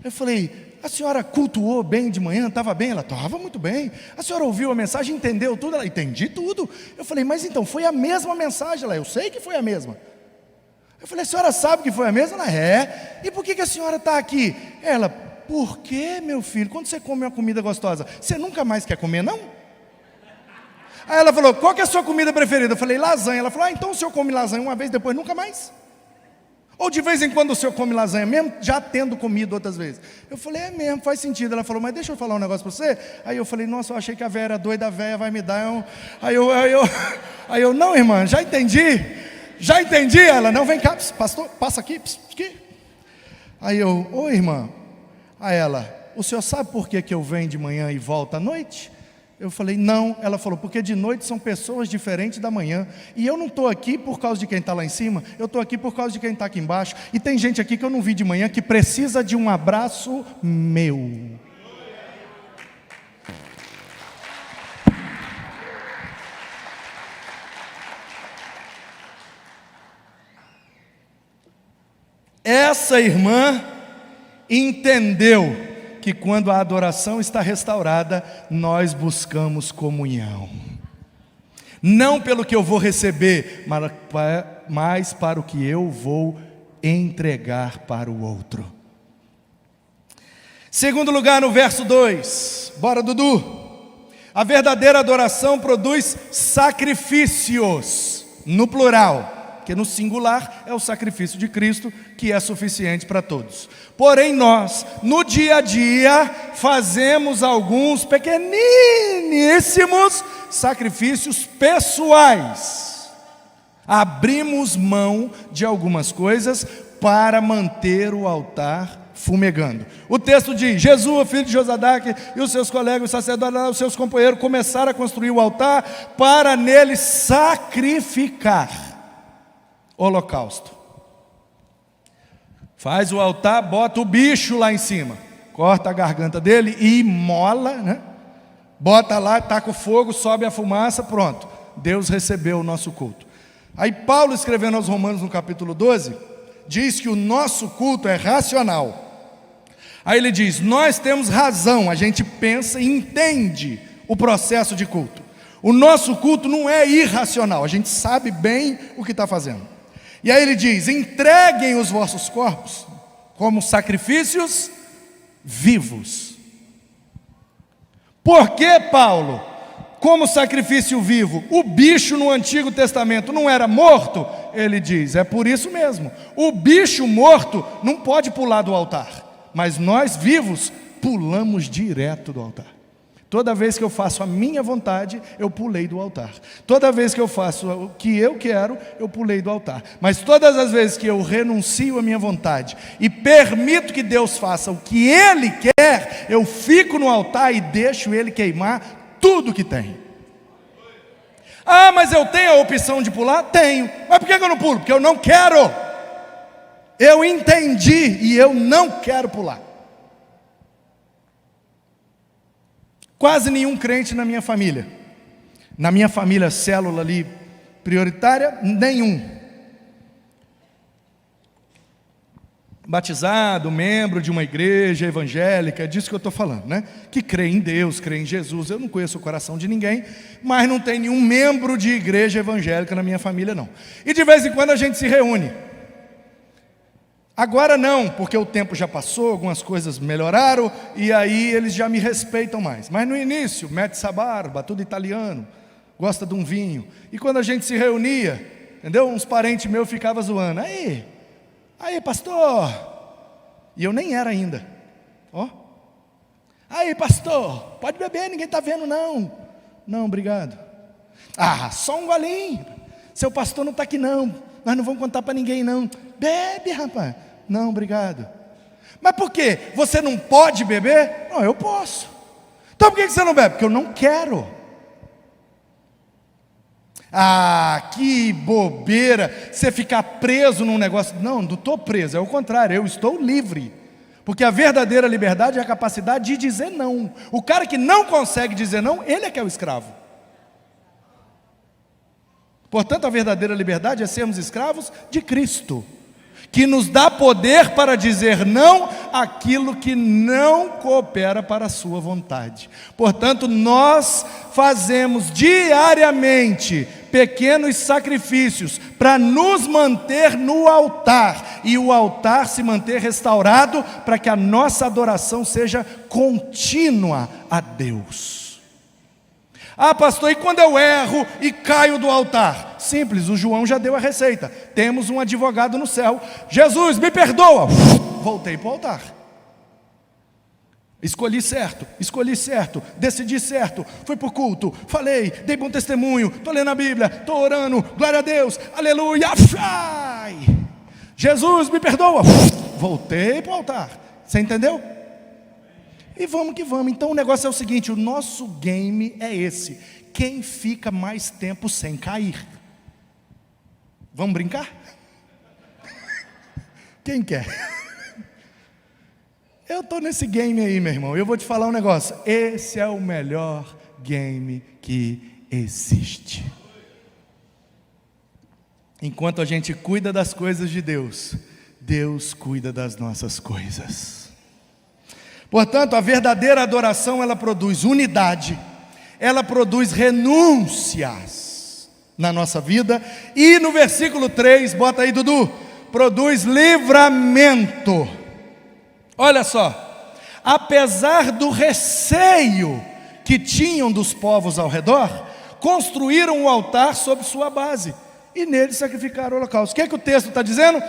Eu falei, a senhora cultuou bem de manhã? Estava bem? Ela, estava muito bem. A senhora ouviu a mensagem, entendeu tudo? Ela, entendi tudo. Eu falei, mas então, foi a mesma mensagem? Ela, eu sei que foi a mesma. Eu falei, a senhora sabe que foi a mesma? Ela, é. E por que a senhora está aqui? Ela, por que, meu filho? Quando você come uma comida gostosa, você nunca mais quer comer, não? Aí ela falou, qual que é a sua comida preferida? Eu falei, lasanha. Ela falou, então o senhor come lasanha uma vez, depois nunca mais? Ou de vez em quando o senhor come lasanha, mesmo já tendo comido outras vezes? Eu falei, é mesmo, faz sentido. Ela falou, mas deixa eu falar um negócio para você. Aí eu falei, nossa, eu achei que a véia era doida, a véia vai me dar. Aí eu, não, irmã, já entendi. Ela, não, vem cá, pastor, passa aqui. Aí eu, ô irmã. Aí ela, o senhor sabe por que eu venho de manhã e volto à noite? Eu falei, não. Ela falou, porque de noite são pessoas diferentes da manhã. E eu não estou aqui por causa de quem está lá em cima, eu estou aqui por causa de quem está aqui embaixo. E tem gente aqui que eu não vi de manhã que precisa de um abraço meu. Essa irmã entendeu que quando a adoração está restaurada, nós buscamos comunhão. Não pelo que eu vou receber, mas para o que eu vou entregar para o outro. Segundo lugar, no verso 2. Bora, Dudu. A verdadeira adoração produz sacrifícios, no plural. Porque no singular é o sacrifício de Cristo, que é suficiente para todos. Porém nós, no dia a dia, fazemos alguns pequeníssimos sacrifícios pessoais. Abrimos mão de algumas coisas para manter o altar fumegando. O texto diz, Jesua, filho de Josadaque, e os seus colegas, os sacerdotes, os seus companheiros, começaram a construir o altar para nele sacrificar holocausto. Faz o altar, bota o bicho lá em cima, corta a garganta dele e imola, né? Bota lá, taca o fogo, sobe a fumaça, pronto. Deus recebeu o nosso culto. Aí Paulo, escrevendo aos Romanos no capítulo 12, diz que o nosso culto é racional. Aí ele diz, nós temos razão, a gente pensa e entende o processo de culto. O nosso culto não é irracional, a gente sabe bem o que está fazendo. E aí ele diz, entreguem os vossos corpos como sacrifícios vivos. Por que, Paulo? Como sacrifício vivo? O bicho no Antigo Testamento não era morto? Ele diz, é por isso mesmo. O bicho morto não pode pular do altar, mas nós vivos pulamos direto do altar. Toda vez que eu faço a minha vontade, eu pulei do altar. Toda vez que eu faço o que eu quero, eu pulei do altar. Mas todas as vezes que eu renuncio à minha vontade e permito que Deus faça o que Ele quer, eu fico no altar e deixo Ele queimar tudo que tem. Ah, mas eu tenho a opção de pular? Tenho. Mas por que eu não pulo? Porque eu não quero. Eu entendi e eu não quero pular. Quase nenhum crente na minha família. Na minha família, célula ali prioritária, nenhum. Batizado, membro de uma igreja evangélica, é disso que eu estou falando, né? Que crê em Deus, crê em Jesus. Eu não conheço o coração de ninguém, mas não tem nenhum membro de igreja evangélica na minha família, não. E de vez em quando a gente se reúne. Agora não, porque o tempo já passou, algumas coisas melhoraram, e aí eles já me respeitam mais. Mas no início, mete essa barba, tudo italiano, gosta de um vinho. E quando a gente se reunia, entendeu? Uns parentes meus ficavam zoando. Aí, pastor. E eu nem era ainda. Ó. Aí, pastor, pode beber, ninguém está vendo não. Não, obrigado. Ah, só um golinho. Seu pastor não está aqui não. Nós não vamos contar para ninguém não. Bebe, rapaz. Não, obrigado. Mas por quê? Você não pode beber? Não, eu posso. Então por que você não bebe? Porque eu não quero. Ah, que bobeira. Você ficar preso num negócio. Não estou preso, é o contrário, eu estou livre. Porque a verdadeira liberdade é a capacidade de dizer não. O cara que não consegue dizer não, ele é que é o escravo. Portanto, a verdadeira liberdade é sermos escravos de Cristo, que nos dá poder para dizer não àquilo que não coopera para a sua vontade. Portanto, nós fazemos diariamente pequenos sacrifícios para nos manter no altar, e o altar se manter restaurado para que a nossa adoração seja contínua a Deus. Ah, pastor, e quando eu erro e caio do altar? Simples, o João já deu a receita. Temos um advogado no céu. Jesus, me perdoa. Voltei para o altar. Escolhi certo, decidi certo, fui para o culto, falei, dei bom testemunho, estou lendo a Bíblia, estou orando, glória a Deus, aleluia. Ai! Jesus, me perdoa. Voltei para o altar. Você entendeu? E vamos que vamos. Então o negócio é o seguinte, o nosso game é esse: quem fica mais tempo sem cair? Vamos brincar? Quem quer? Eu estou nesse game aí, meu irmão. Eu vou te falar um negócio. Esse é o melhor game que existe. Enquanto a gente cuida das coisas de Deus, Deus cuida das nossas coisas. Portanto, a verdadeira adoração, ela produz unidade, ela produz renúncias na nossa vida. E no versículo 3, bota aí, Dudu, produz livramento. Olha só, apesar do receio que tinham dos povos ao redor, construíram um altar sobre sua base e nele sacrificaram o holocausto. O que é que o texto está dizendo?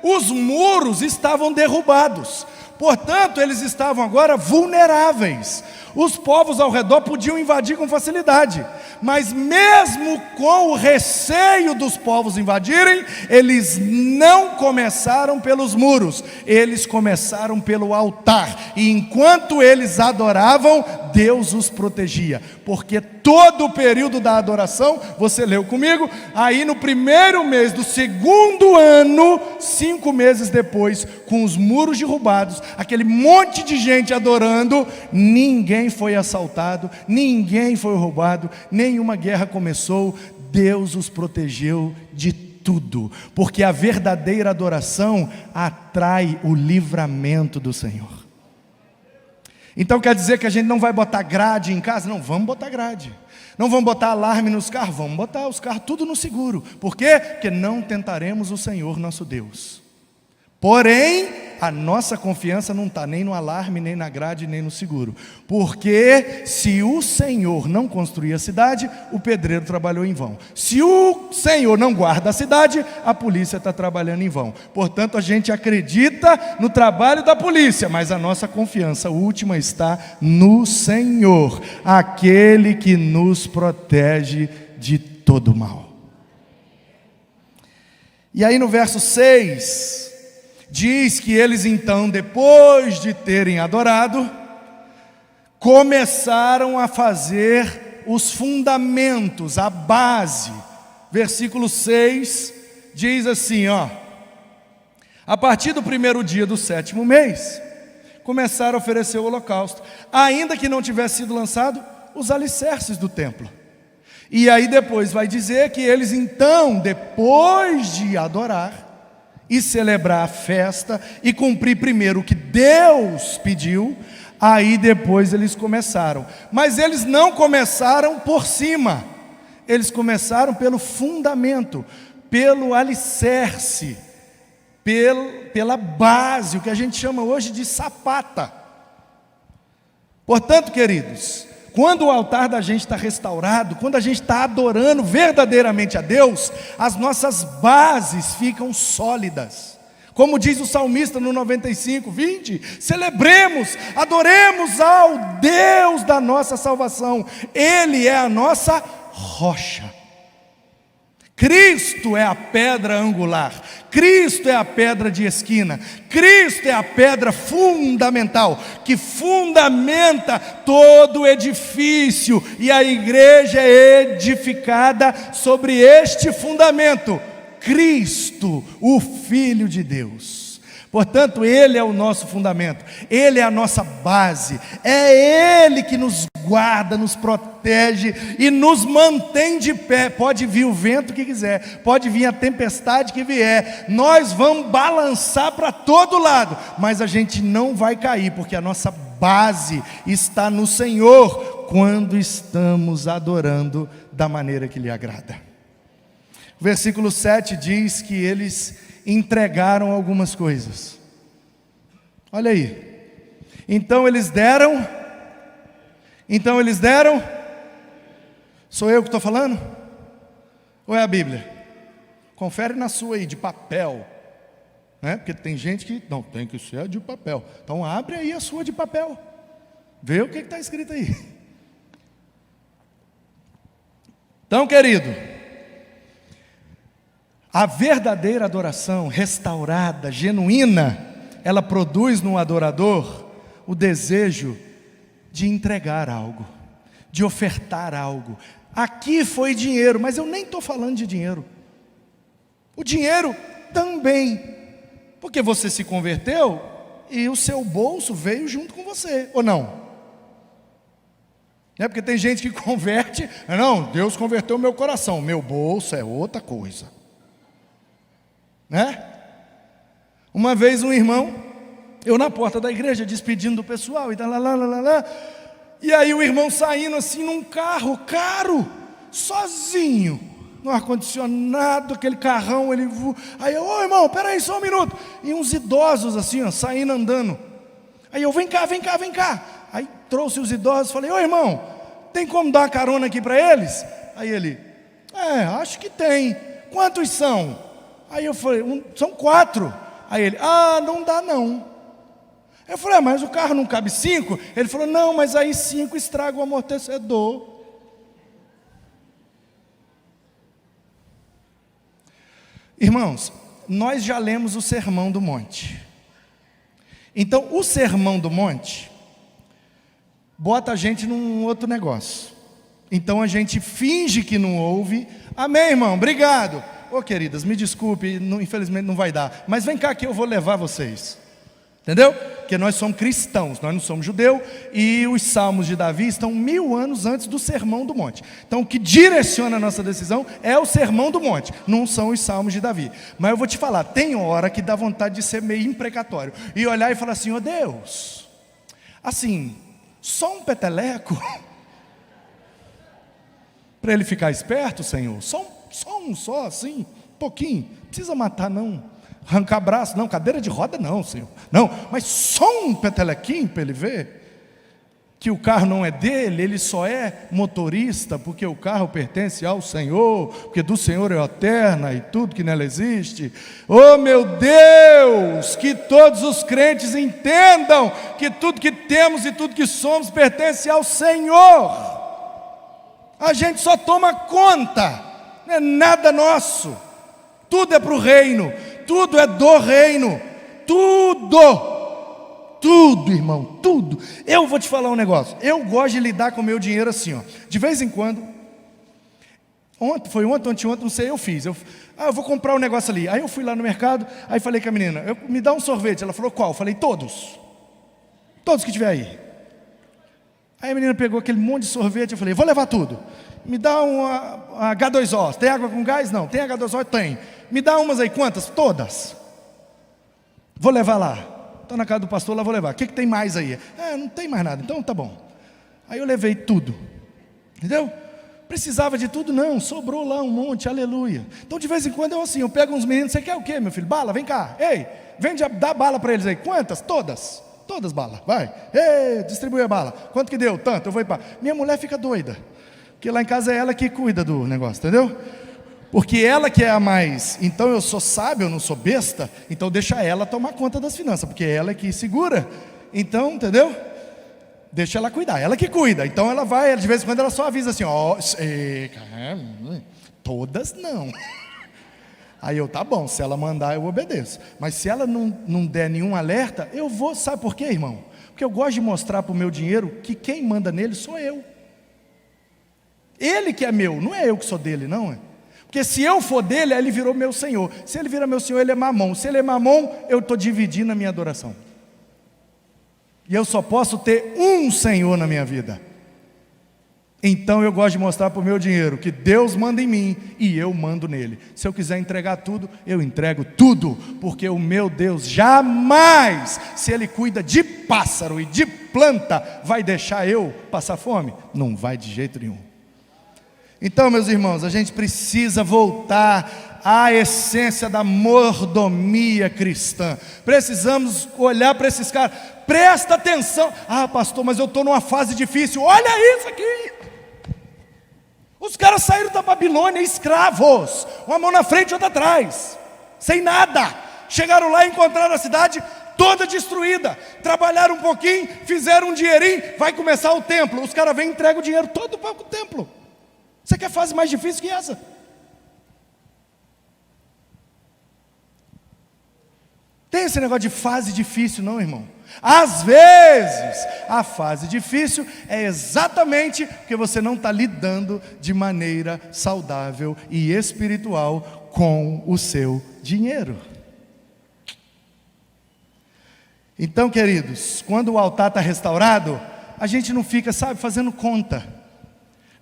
Os muros estavam derrubados, portanto eles estavam agora vulneráveis. Os povos ao redor podiam invadir com facilidade, mas mesmo com o receio dos povos invadirem, eles não começaram pelos muros, eles começaram pelo altar. E enquanto eles adoravam, Deus os protegia, porque todo o período da adoração, você leu comigo, aí no primeiro mês do segundo ano, 5 meses depois, com os muros derrubados, aquele monte de gente adorando, ninguém foi assaltado, ninguém foi roubado, nenhuma guerra começou. Deus os protegeu de tudo, porque a verdadeira adoração atrai o livramento do Senhor. Então quer dizer que a gente não vai botar grade em casa? Não, vamos botar grade. Não vamos botar alarme nos carros? Vamos botar os carros tudo no seguro. Por quê? Porque não tentaremos o Senhor nosso Deus. Porém, a nossa confiança não está nem no alarme, nem na grade, nem no seguro. Porque se o Senhor não construir a cidade, o pedreiro trabalhou em vão. Se o Senhor não guarda a cidade, a polícia está trabalhando em vão. Portanto, a gente acredita no trabalho da polícia, mas a nossa confiança última está no Senhor, aquele que nos protege de todo mal. E aí no verso 6... diz que eles então, depois de terem adorado, começaram a fazer os fundamentos, a base. Versículo 6 diz assim, a partir do primeiro dia do 7º mês, começaram a oferecer o holocausto, ainda que não tivesse sido lançado os alicerces do templo. E aí depois vai dizer que eles então, depois de adorar e celebrar a festa e cumprir primeiro o que Deus pediu, aí depois eles começaram. Mas eles não começaram por cima, eles começaram pelo fundamento, pelo alicerce, pela base, o que a gente chama hoje de sapata. Portanto, queridos, quando o altar da gente está restaurado, quando a gente está adorando verdadeiramente a Deus, as nossas bases ficam sólidas. Como diz o salmista no 95:20, celebremos, adoremos ao Deus da nossa salvação. Ele é a nossa rocha. Cristo é a pedra angular, Cristo é a pedra de esquina, Cristo é a pedra fundamental, que fundamenta todo o edifício, e a igreja é edificada sobre este fundamento, Cristo, o Filho de Deus. Portanto, Ele é o nosso fundamento, Ele é a nossa base, é Ele que nos guarda, nos protege e nos mantém de pé. Pode vir o vento que quiser, pode vir a tempestade que vier, nós vamos balançar para todo lado, mas a gente não vai cair, porque a nossa base está no Senhor, quando estamos adorando da maneira que lhe agrada. O versículo 7 diz que eles entregaram algumas coisas. Olha aí. Então eles deram. Sou eu que estou falando? Ou é a Bíblia? Confere na sua aí, de papel. Né? Porque tem gente que, não, tem que ser de papel. Então abre aí a sua de papel. Vê o que está escrito aí. Então, querido, a verdadeira adoração, restaurada, genuína, ela produz no adorador o desejo de entregar algo, de ofertar algo. Aqui foi dinheiro, mas eu nem estou falando de dinheiro. O dinheiro também, porque você se converteu e o seu bolso veio junto com você, ou não? É porque tem gente que converte, não, Deus converteu o meu coração, meu bolso é outra coisa. Né? Uma vez um irmão, eu na porta da igreja, despedindo do pessoal, e aí o irmão saindo assim num carro caro, sozinho, no ar-condicionado, aquele carrão, aí eu, ô irmão, peraí só um minuto, e uns idosos assim, ó, saindo andando, aí eu, vem cá, aí trouxe os idosos, falei, ô irmão, tem como dar uma carona aqui para eles? Aí ele, acho que tem, quantos são? Aí eu falei, são 4, aí ele, não dá não. Eu falei, mas o carro não cabe 5? Ele falou, não, mas aí 5 estraga o amortecedor. Irmãos, nós já lemos o Sermão do Monte. Então, o Sermão do Monte bota a gente num outro negócio. Então, a gente finge que não ouve. Amém, irmão? Obrigado. Ô, queridas, me desculpe, infelizmente não vai dar. Mas vem cá que eu vou levar vocês. Entendeu? Porque nós somos cristãos, nós não somos judeus. E os salmos de Davi estão 1000 anos antes do Sermão do Monte. Então o que direciona a nossa decisão é o Sermão do Monte, não são os salmos de Davi. Mas eu vou te falar, tem hora que dá vontade de ser meio imprecatório e olhar e falar assim, ó Deus, assim, só um peteleco para ele ficar esperto, Senhor, só assim, um pouquinho, não precisa matar não, arrancar braço, não, cadeira de roda não, Senhor, não, mas só um petelequinho para ele ver que o carro não é dele, ele só é motorista, porque o carro pertence ao Senhor, porque do Senhor é eterna e tudo que nela existe. Oh meu Deus, que todos os crentes entendam que tudo que temos e tudo que somos pertence ao Senhor. A gente só toma conta, não é nada nosso, tudo é para o reino, tudo é do reino, tudo, irmão, tudo. Eu vou te falar um negócio, eu gosto de lidar com o meu dinheiro assim, ó. De vez em quando, ontem, não sei, eu vou comprar um negócio ali. Aí eu fui lá no mercado, aí falei com a menina, me dá um sorvete. Ela falou, qual? Eu falei, todos que tiver aí. Aí a menina pegou aquele monte de sorvete, eu falei, vou levar tudo. Me dá um H2O, tem água com gás? Não. Tem H2O? Tem. Me dá umas aí, quantas? Todas. Vou levar lá. Estou na casa do pastor, lá vou levar. O que tem mais aí? Não tem mais nada, então tá bom. Aí eu levei tudo, entendeu? Precisava de tudo? Não, sobrou lá um monte, aleluia. Então de vez em quando eu pego uns meninos, você quer o quê, meu filho? Bala, vem cá, ei, vem dá bala para eles aí. Quantas? Todas balas, vai, ei, distribui a bala. Quanto que deu? Tanto, eu vou ir para. Minha mulher fica doida, porque lá em casa é ela que cuida do negócio, entendeu? Porque ela que é a mais, então eu sou sábio, eu não sou besta, então deixa ela tomar conta das finanças, porque ela é que segura, então, entendeu? Deixa ela cuidar, ela que cuida, então ela vai, de vez em quando ela só avisa assim, todas não. Aí eu, tá bom, se ela mandar eu obedeço, mas se ela não der nenhum alerta, eu vou, sabe por quê, irmão? Porque eu gosto de mostrar para o meu dinheiro que quem manda nele sou eu. Ele que é meu, não é eu que sou dele, não é? Porque se eu for dele, ele virou meu Senhor. Se ele vira meu Senhor, ele é mamão. Se ele é mamão, eu estou dividindo a minha adoração. E eu só posso ter um Senhor na minha vida. Então eu gosto de mostrar para o meu dinheiro que Deus manda em mim e eu mando nele. Se eu quiser entregar tudo, eu entrego tudo. Porque o meu Deus jamais, se ele cuida de pássaro e de planta, vai deixar eu passar fome? Não vai de jeito nenhum. Então, meus irmãos, a gente precisa voltar à essência da mordomia cristã. Precisamos olhar para esses caras. Presta atenção. Pastor, mas eu estou numa fase difícil. Olha isso aqui. Os caras saíram da Babilônia escravos, uma mão na frente e outra atrás, sem nada. Chegaram lá e encontraram a cidade toda destruída. Trabalharam um pouquinho, fizeram um dinheirinho, vai começar o templo. Os caras vêm e entregam o dinheiro todo para o templo. Você quer fase mais difícil que essa? Tem esse negócio de fase difícil não, irmão. Às vezes, a fase difícil é exatamente porque você não está lidando de maneira saudável e espiritual com o seu dinheiro. Então, queridos, quando o altar está restaurado, a gente não fica, fazendo conta.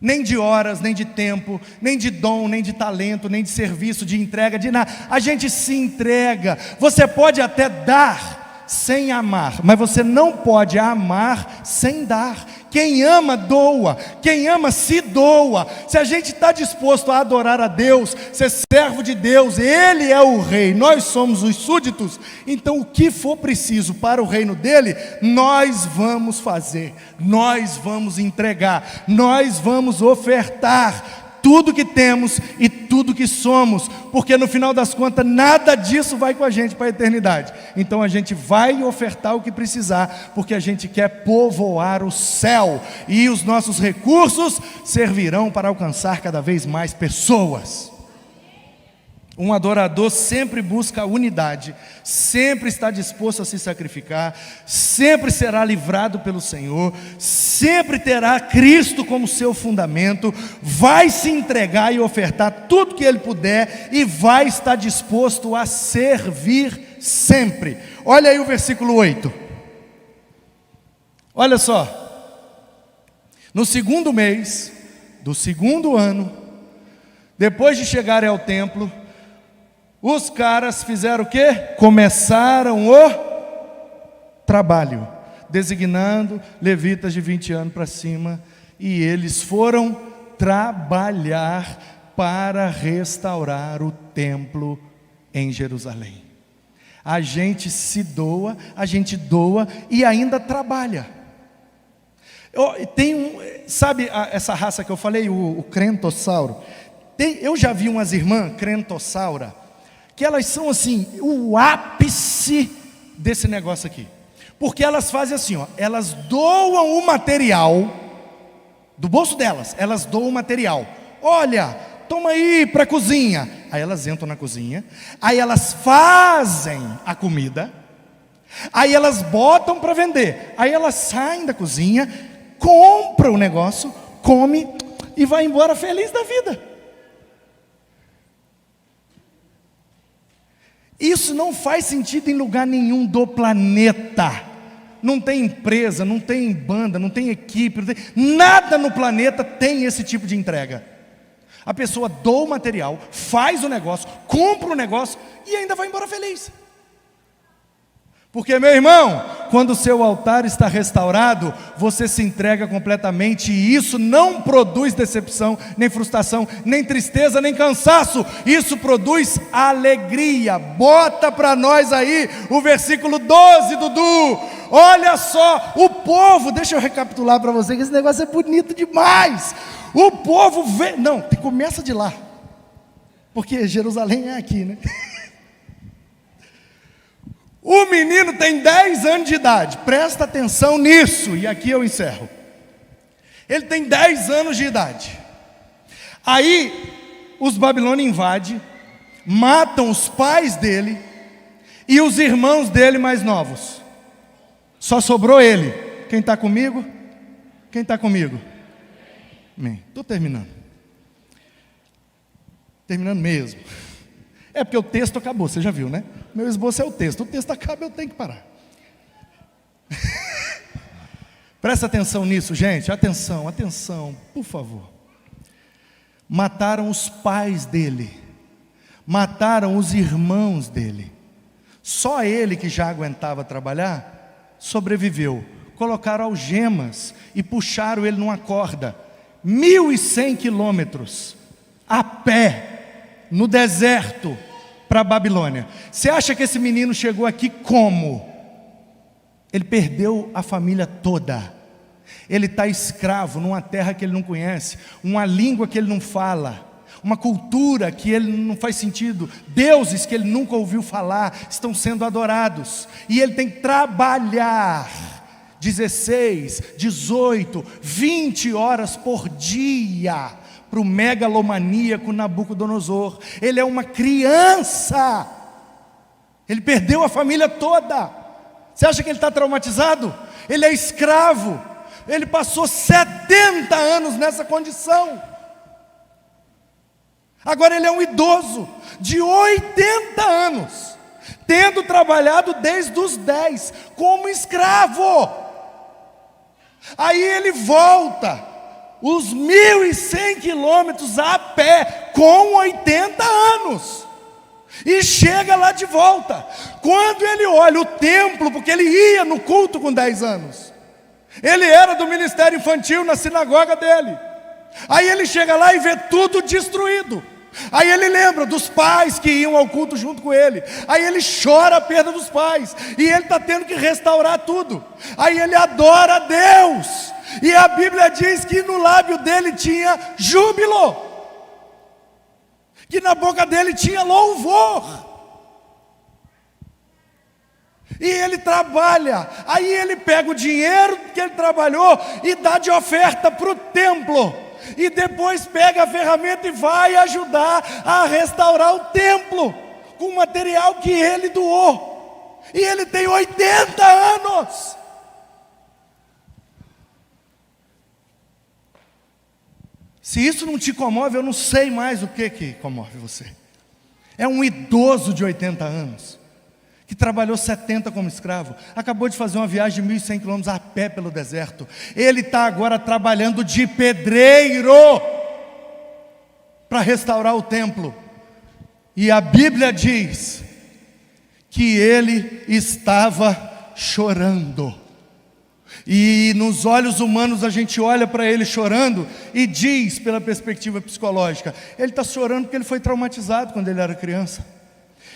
Nem de horas, nem de tempo, nem de dom, nem de talento, nem de serviço, de entrega, de nada. A gente se entrega. Você pode até dar sem amar, mas você não pode amar sem dar. Quem ama, doa. Quem ama, se doa. Se a gente está disposto a adorar a Deus, ser servo de Deus, Ele é o rei, nós somos os súditos, então o que for preciso para o reino dEle, nós vamos fazer, nós vamos entregar, nós vamos ofertar tudo que temos e tudo que somos, porque no final das contas nada disso vai com a gente para a eternidade. Então a gente vai ofertar o que precisar, porque a gente quer povoar o céu, e os nossos recursos servirão para alcançar cada vez mais pessoas. Um adorador sempre busca a unidade, sempre está disposto a se sacrificar, sempre será livrado pelo Senhor, sempre terá Cristo como seu fundamento, vai se entregar e ofertar tudo que ele puder, e vai estar disposto a servir sempre. Olha aí o versículo 8. Olha só. No segundo mês do segundo ano, depois de chegarem ao templo, os caras fizeram o quê? Começaram o trabalho, designando levitas de 20 anos para cima, e eles foram trabalhar para restaurar o templo em Jerusalém. A gente se doa, a gente doa e ainda trabalha. Sabe essa raça que eu falei, o crentossauro? Eu já vi umas irmãs crentossaura, que elas são assim, o ápice desse negócio aqui. Porque elas fazem assim, elas doam o material, do bolso delas, elas doam o material. Olha, toma aí para a cozinha. Aí elas entram na cozinha, aí elas fazem a comida, aí elas botam para vender, aí elas saem da cozinha, compram o negócio, come e vai embora feliz da vida. Isso não faz sentido em lugar nenhum do planeta. Não tem empresa, não tem banda, não tem equipe, não tem, nada no planeta tem esse tipo de entrega. A pessoa doa o material, faz o negócio, compra o negócio e ainda vai embora feliz. Porque, meu irmão, quando o seu altar está restaurado, você se entrega completamente, e isso não produz decepção, nem frustração, nem tristeza, nem cansaço. Isso produz alegria. Bota para nós aí o versículo 12, Dudu. Olha só, o povo, deixa eu recapitular para você, que esse negócio é bonito demais. O povo vê, não, começa de lá, porque Jerusalém é aqui, né? O menino tem 10 anos de idade, presta atenção nisso, e aqui eu encerro. Ele tem 10 anos de idade. Aí os babilônios invadem, matam os pais dele e os irmãos dele mais novos. Só sobrou ele. Quem está comigo? Quem está comigo? Amém. Estou terminando. Terminando mesmo. É porque o texto acabou, você já viu, né? Meu esboço é o texto acaba, eu tenho que parar. Presta atenção nisso, gente, atenção, por favor. Mataram os pais dele, mataram os irmãos dele. Só ele, que já aguentava trabalhar, sobreviveu. Colocaram algemas e puxaram ele numa corda, 1.100 quilômetros, a pé, no deserto, para a Babilônia. Você acha que esse menino chegou aqui como? Ele perdeu a família toda. Ele está escravo numa terra que ele não conhece, uma língua que ele não fala, uma cultura que ele não faz sentido, deuses que ele nunca ouviu falar estão sendo adorados, e ele tem que trabalhar 16, 18, 20 horas por dia para o megalomaníaco Nabucodonosor. Ele é uma criança, ele perdeu a família toda. Você acha que ele está traumatizado? Ele é escravo, ele passou 70 anos nessa condição. Agora ele é um idoso de 80 anos, tendo trabalhado desde os 10 como escravo. Aí ele volta os 1.100 quilômetros a pé com 80 anos e chega lá de volta. Quando ele olha o templo, porque ele ia no culto com 10 anos, ele era do ministério infantil na sinagoga dele. Aí ele chega lá e vê tudo destruído. Aí ele lembra dos pais que iam ao culto junto com ele. Aí ele chora a perda dos pais, e ele está tendo que restaurar tudo. Aí ele adora a Deus, e a Bíblia diz que no lábio dele tinha júbilo, que na boca dele tinha louvor. E ele trabalha. Aí ele pega o dinheiro que ele trabalhou e dá de oferta para o templo, e depois pega a ferramenta e vai ajudar a restaurar o templo com o material que ele doou. E ele tem 80 anos. Se isso não te comove, eu não sei mais o que comove você. É um idoso de 80 anos, que trabalhou 70 como escravo, acabou de fazer uma viagem de 1.100 quilômetros a pé pelo deserto. Ele está agora trabalhando de pedreiro para restaurar o templo. E a Bíblia diz que ele estava chorando. E nos olhos humanos a gente olha para ele chorando e diz, pela perspectiva psicológica, ele está chorando porque ele foi traumatizado quando ele era criança.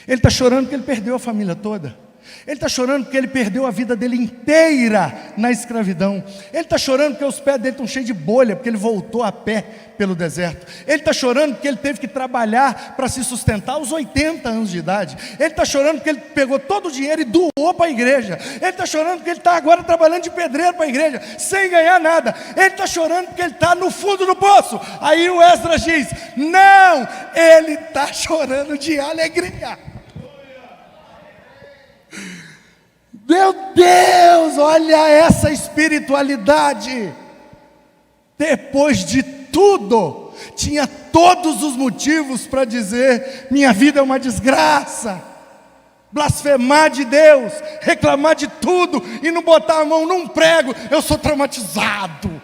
Ele está chorando porque ele perdeu a família toda. Ele está chorando porque ele perdeu a vida dele inteira na escravidão. Ele está chorando porque os pés dele estão cheios de bolha, porque ele voltou a pé pelo deserto. Ele está chorando porque ele teve que trabalhar para se sustentar aos 80 anos de idade. Ele está chorando porque ele pegou todo o dinheiro e doou para a igreja. Ele está chorando porque ele está agora trabalhando de pedreiro para a igreja, sem ganhar nada. Ele está chorando porque ele está no fundo do poço. Aí o Esdras diz: não, ele está chorando de alegria. Meu Deus, olha essa espiritualidade. Depois de tudo, tinha todos os motivos para dizer: minha vida é uma desgraça, blasfemar de Deus, reclamar de tudo e não botar a mão num prego. Eu sou traumatizado.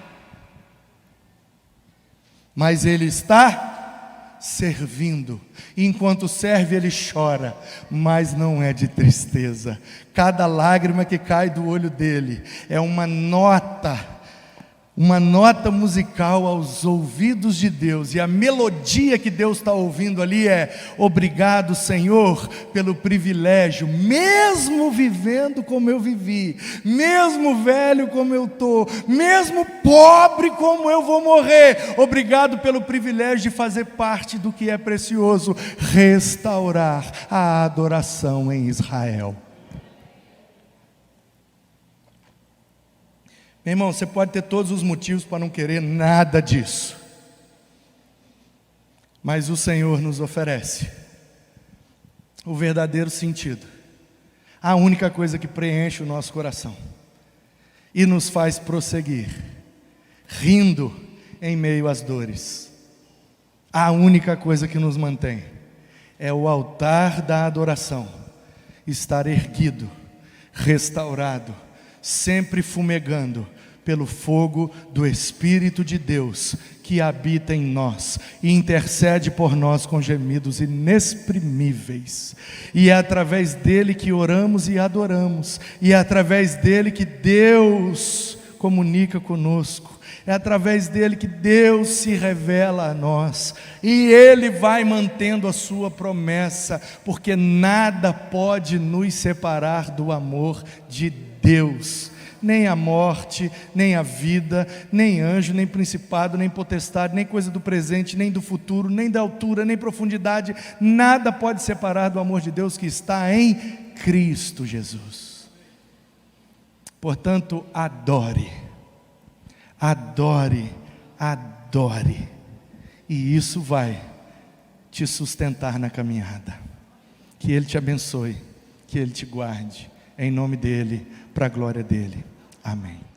Mas ele está servindo. Enquanto serve, ele chora, mas não é de tristeza. Cada lágrima que cai do olho dele é uma nota musical aos ouvidos de Deus. E a melodia que Deus está ouvindo ali é: obrigado, Senhor, pelo privilégio, mesmo vivendo como eu vivi, mesmo velho como eu estou, mesmo pobre como eu vou morrer, obrigado pelo privilégio de fazer parte do que é precioso, restaurar a adoração em Israel. Meu irmão, você pode ter todos os motivos para não querer nada disso, mas o Senhor nos oferece o verdadeiro sentido, a única coisa que preenche o nosso coração e nos faz prosseguir, rindo em meio às dores. A única coisa que nos mantém é o altar da adoração estar erguido, restaurado, sempre fumegando pelo fogo do Espírito de Deus que habita em nós e intercede por nós com gemidos inexprimíveis. E é através dele que oramos e adoramos, e é através dele que Deus comunica conosco, é através dele que Deus se revela a nós, e ele vai mantendo a sua promessa, porque nada pode nos separar do amor de Deus. nem a morte, nem a vida, nem anjo, nem principado, nem potestade, nem coisa do presente, nem do futuro, nem da altura, nem profundidade, nada pode separar do amor de Deus que está em Cristo Jesus. Portanto, adore, adore, adore, e isso vai te sustentar na caminhada. Que Ele te abençoe, que Ele te guarde, em nome dEle, para a glória dEle. Amém.